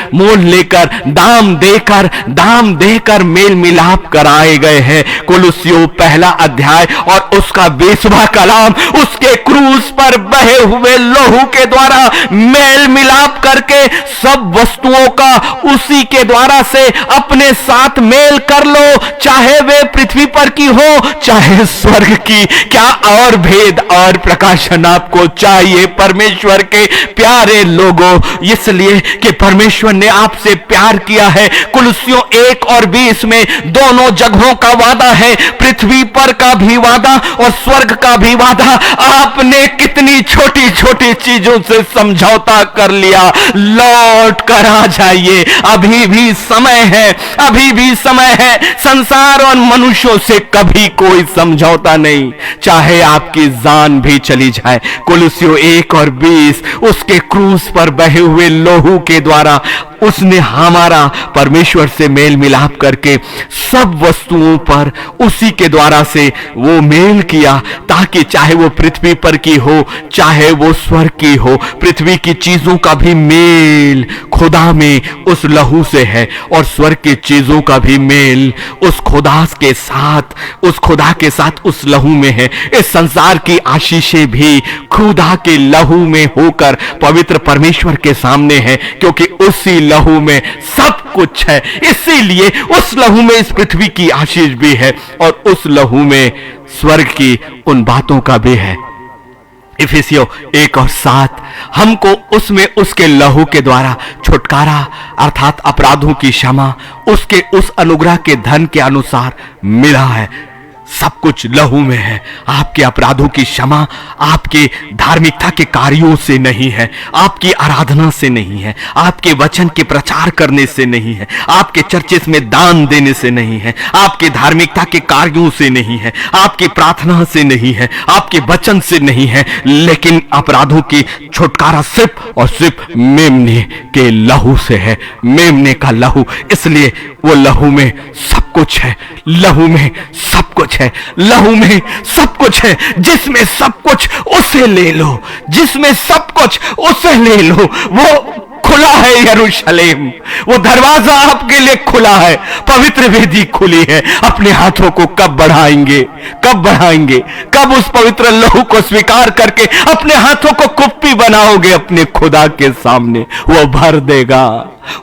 दाम देकर मेल मिलाप कराए गए हैं। कुलुस्सियों पहला अध्याय और उसका 20वां कलाम, उसके क्रूस पर बहे हुए लोहू के द्वारा मेल मिलाप करके सब वस्तुओं का उसी के द्वारा से अपने साथ मेल कर लो, चाहे वे पृथ्वी पर की हो चाहे स्वर्ग की। क्या और भेद और प्रकाशन आपको चाहिए परमेश्वर के प्यारे लोगों? इसलिए कि परमेश्वर ने आपसे प्यार किया है। कुलुस्सियों 1 और 20 में दोनों जगहों का वादा है, पृथ्वी पर का भी वादा और स्वर्ग का भी वादा। आपने कितनी छोटी छोटी चीजों से समझौता कर लिया। लौट कर आ जाइए, अभी भी समय है, अभी भी समय है। संसार और मनुष्यों से कभी कोई समझौता नहीं, चाहे आपकी जान भी चली जाए। कुलुस्सियों 1 और 20 उसके क्रूस पर बहे हुए लहू के द्वारा उसने हमारा परमेश्वर से मेल मिलाप करके सब वस्तुओं पर उसी के द्वारा से वो मेल किया, ताकि चाहे वो पृथ्वी पर की हो चाहे वो स्वर्ग की हो, पृथ्वी की चीजों का भी मेल खुदा में उस लहू से है और स्वर्ग की चीजों का भी मेल उस खुदा के साथ, उस खुदा के साथ उस लहू में है। इस संसार की आशीषें भी खुदा के लहू में होकर पवित्र परमेश्वर के सामने है, क्योंकि उसी लहू में सब कुछ है। इसीलिए उस लहू में इस पृथ्वी की आशीष भी है और उस लहू में स्वर्ग की उन बातों का भी है। इफिसियों 1:7 हमको उसमें उसके लहू के द्वारा छुटकारा अर्थात अपराधों की क्षमा उसके उस अनुग्रह के धन के अनुसार मिला है। सब कुछ लहू में है। आपके अपराधों की क्षमा आपके धार्मिकता के कार्यों से नहीं है, आपकी आराधना से नहीं है, आपके वचन के प्रचार करने से नहीं है, आपके चर्चेस में दान देने से नहीं है, आपके धार्मिकता के कार्यों से नहीं है, आपकी प्रार्थना से नहीं है, आपके वचन से नहीं है, लेकिन अपराधों की छुटकारा सिर्फ और सिर्फ मेमने के लहू से है। मेमने का लहू, इसलिए वो लहू में सब कुछ है, लहू में सब कुछ है, लहू में सब कुछ है। जिसमें सब कुछ उसे ले लो, जिसमें सब कुछ उसे ले लो। वो खुला है यरूशलेम, वो दरवाजा आपके लिए खुला है, पवित्र वेदी खुली है। अपने हाथों को कब बढ़ाएंगे, कब बढ़ाएंगे, कब उस पवित्र लहू को स्वीकार करके अपने हाथों को कुप्पी बनाओगे अपने खुदा के सामने। वो भर देगा,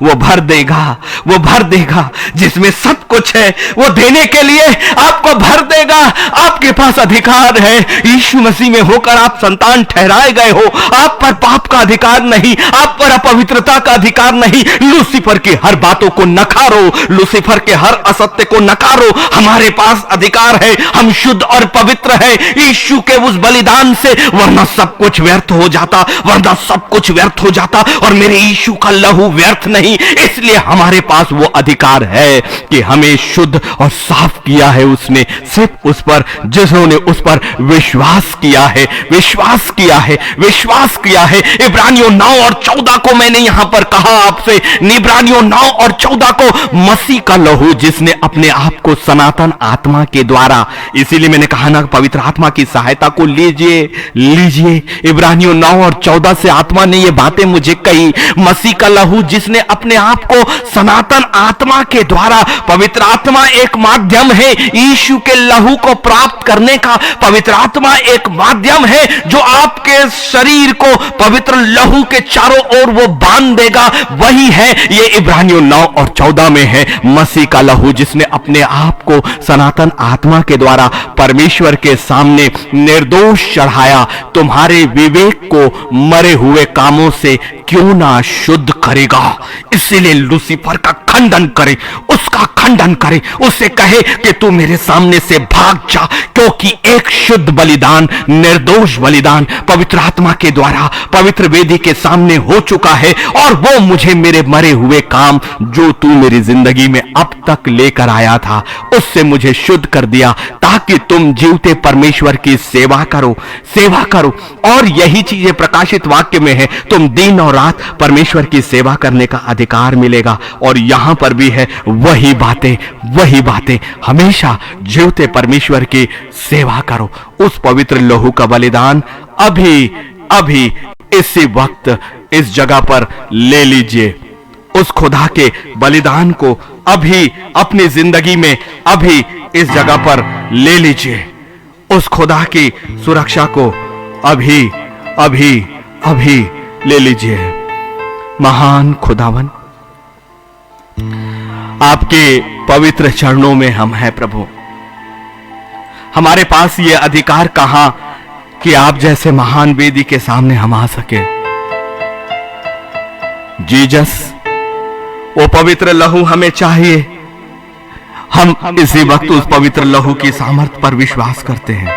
वो भर देगा, वो भर देगा। जिसमें सब कुछ है वो देने के लिए आपको भर देगा। आपके पास अधिकार है, यीशु मसीह में होकर आप संतान ठहराए गए हो। आप पर पाप का अधिकार नहीं, आप पर अपवित्रता का अधिकार नहीं। लूसीफर की हर बातों को नकारो, लूसीफर के हर असत्य को नकारो। हमारे पास अधिकार है, हम शुद्ध और पवित्र है यीशु के उस बलिदान से, वरना सब कुछ व्यर्थ हो जाता, वरना सब कुछ व्यर्थ हो जाता और मेरे यीशु का लहू व्यर्थ नहीं। इसलिए हमारे पास वो अधिकार है कि हमें शुद्ध और साफ किया है उसने, सिर्फ उस पर जिन्होंने उस पर विश्वास किया है, विश्वास किया है, विश्वास किया है। इब्रानियों 9:14 को मैंने यहां पर कहा आपसे, इब्रानियों 9:14 को, मसीह का लहू जिसने अपने आप को सनातन आत्मा के द्वारा, इसीलिए मैंने कहा ना पवित्र आत्मा की सहायता को लीजिए, लीजिए। इब्रानियों 9:14 से आत्मा ने ये बातें मुझे कही। मसीह का लहू जिसने अपने आप को सनातन आत्मा के द्वारा, पवित्र आत्मा एक माध्यम है यीशु के लहू को प्राप्त करने का। पवित्र आत्मा एक माध्यम है जो आपके शरीर को पवित्र लहू के चारों ओर वो बांध देगा। वही है ये इब्रानियों 9:14 में है, मसीह का लहू जिसने अपने आप को सनातन आत्मा के द्वारा परमेश्वर के सामने निर्दोष चढ़ाया। तुम्हारे विवेक को मरे हुए कामों से क्यों ना शुद्ध करेगा। इसीलिए लूसीफर का खंडन करे, उसका खंडन करे, उससे कहे कि तू मेरे सामने से भाग जा, क्योंकि एक शुद्ध बलिदान, निर्दोष बलिदान पवित्र आत्मा के द्वारा पवित्र वेदी के सामने हो चुका है और वो मुझे मेरे मरे हुए काम जो तू मेरी जिंदगी में अब तक लेकर आया था उससे मुझे शुद्ध कर दिया, ताकि तुम जीवते परमेश्वर की सेवा करो, सेवा करो। और यही चीजें प्रकाशित वाक्य में है, तुम दिन और रात परमेश्वर की सेवा करने का अधिकार मिलेगा। और यहां पर भी है वही बातें हमेशा जीवते परमेश्वर की सेवा करो। उस पवित्र लहू का बलिदान अभी इसी वक्त इस जगह पर ले लीजिए। उस खुदा के बलिदान को अभी अपनी जिंदगी में अभी इस जगह पर ले लीजिए। उस खुदा की सुरक्षा को अभी ले लीजिए। महान खुदावन, आपके पवित्र चरणों में हम हैं प्रभु। हमारे पास ये अधिकार कहां कि आप जैसे महान वेदी के सामने हम आ सके। जीसस, वो पवित्र लहू हमें चाहिए। हम इसी वक्त उस पवित्र लहू की सामर्थ पर विश्वास करते हैं।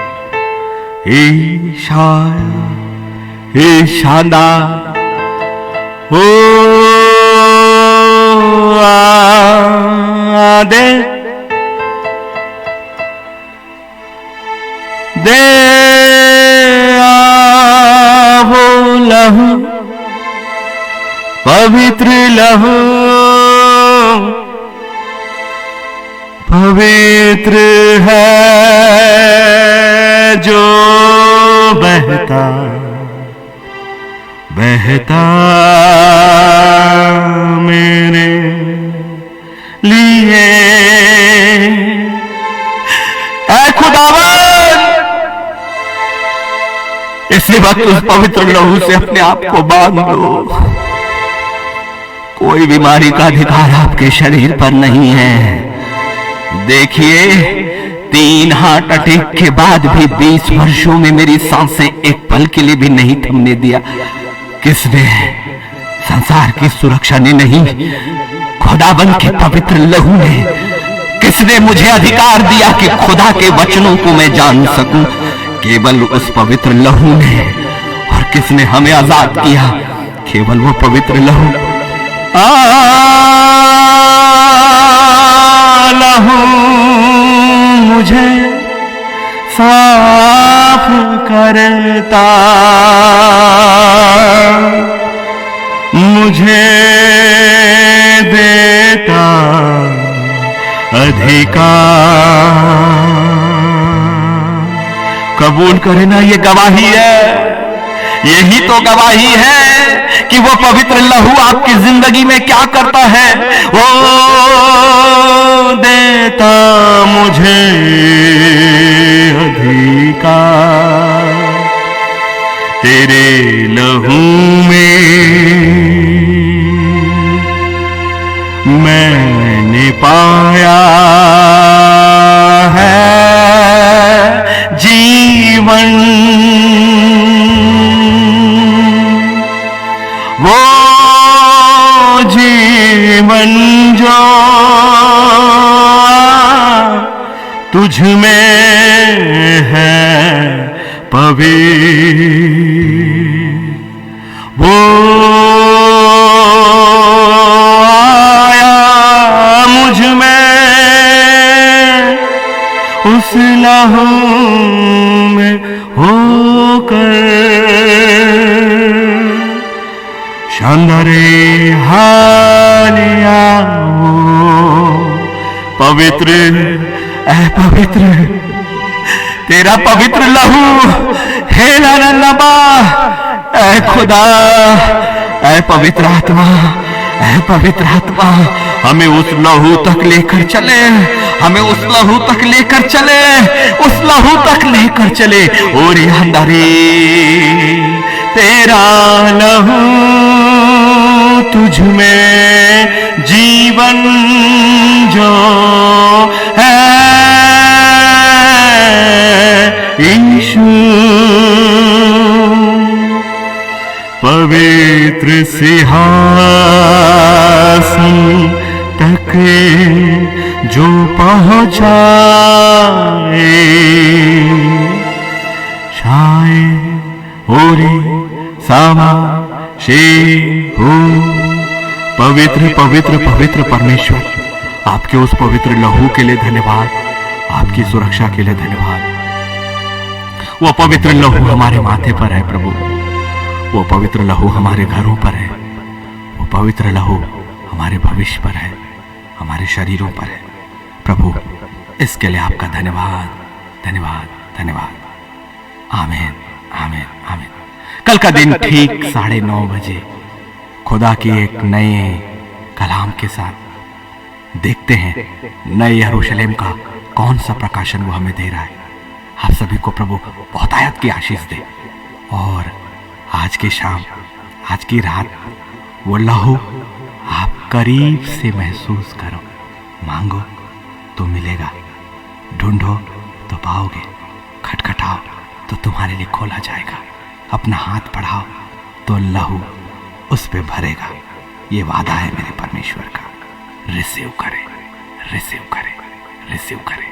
ईशाना ओ दे वो लहू लहू पवित्र है जो बहता बहता मेरे लिए। ऐ खुदावन, इसी वक्त उस पवित्र लहू से अपने आप को बांध लो। कोई बीमारी का अधिकार आपके शरीर पर नहीं है। देखिए, 3 हार्ट अटैक के बाद भी 20 वर्षों में मेरी सांसें एक पल के लिए भी नहीं थमने दिया। किसने? संसार की सुरक्षा ने नहीं, खुदाबंद के पवित्र लहू ने। किसने मुझे अधिकार दिया कि खुदा के वचनों को मैं जान सकूं? केवल उस पवित्र लहू ने। और किसने हमें आजाद किया? केवल वो पवित्र लहू। लहू मुझे साफ करता, मुझे देता अधिकार। कबूल करे ना, ये गवाही है। यही तो गवाही है कि वो पवित्र लहू आपकी जिंदगी में क्या करता है। वो देता मुझे अधिकार। तेरे लहू में मैंने पाया है जीवन। वो जीवन जो तुझ में है पवित्र, वो आया मुझ में उस लहू में होकर। शानदारे हालिया पवित्र, ऐ पवित्र, तेरा पवित्र लहू हेला नल्लबा। ऐ खुदा, ऐ पवित्र आत्मा, ऐ पवित्र आत्मा, हमें उस लहू तक लेकर चले, हमें उस लहू तक लेकर चले, उस लहू तक लेकर चले। और अंदरे तेरा लहू तुझ में जीवन जो है यीशु। पवित्र सिंहासन तक जो पहुंचाए, शाये ओरे सामा शे हो। पवित्र पवित्र पवित्र परमेश्वर, आपके उस पवित्र लहू के लिए धन्यवाद, आपकी सुरक्षा के लिए धन्यवाद। वो पवित्र लहू हमारे माथे पर है प्रभु, वो पवित्र लहू हमारे घरों पर है, वो पवित्र लहू हमारे भविष्य पर है, हमारे शरीरों पर है। प्रभु, इसके लिए आपका धन्यवाद, धन्यवाद, धन्यवाद। आमीन, आमीन, आमीन। कल का दिन ठीक 9:30 बजे खुदा की एक नए कलाम के साथ देखते हैं नए यरूशलेम का कौन सा प्रकाशन वो हमें दे रहा है। आप सभी को प्रभु बहुतायत की आशीष दे। और आज की शाम, आज की रात वो लहू आप करीब से महसूस करो। मांगो तो मिलेगा, ढूंढो तो पाओगे, खटखटाओ तो तुम्हारे लिए खोला जाएगा। अपना हाथ बढ़ाओ तो लहू उस पे भरेगा। ये वादा है मेरे परमेश्वर का। रिसीव करें, रिसीव करें, रिसीव करें।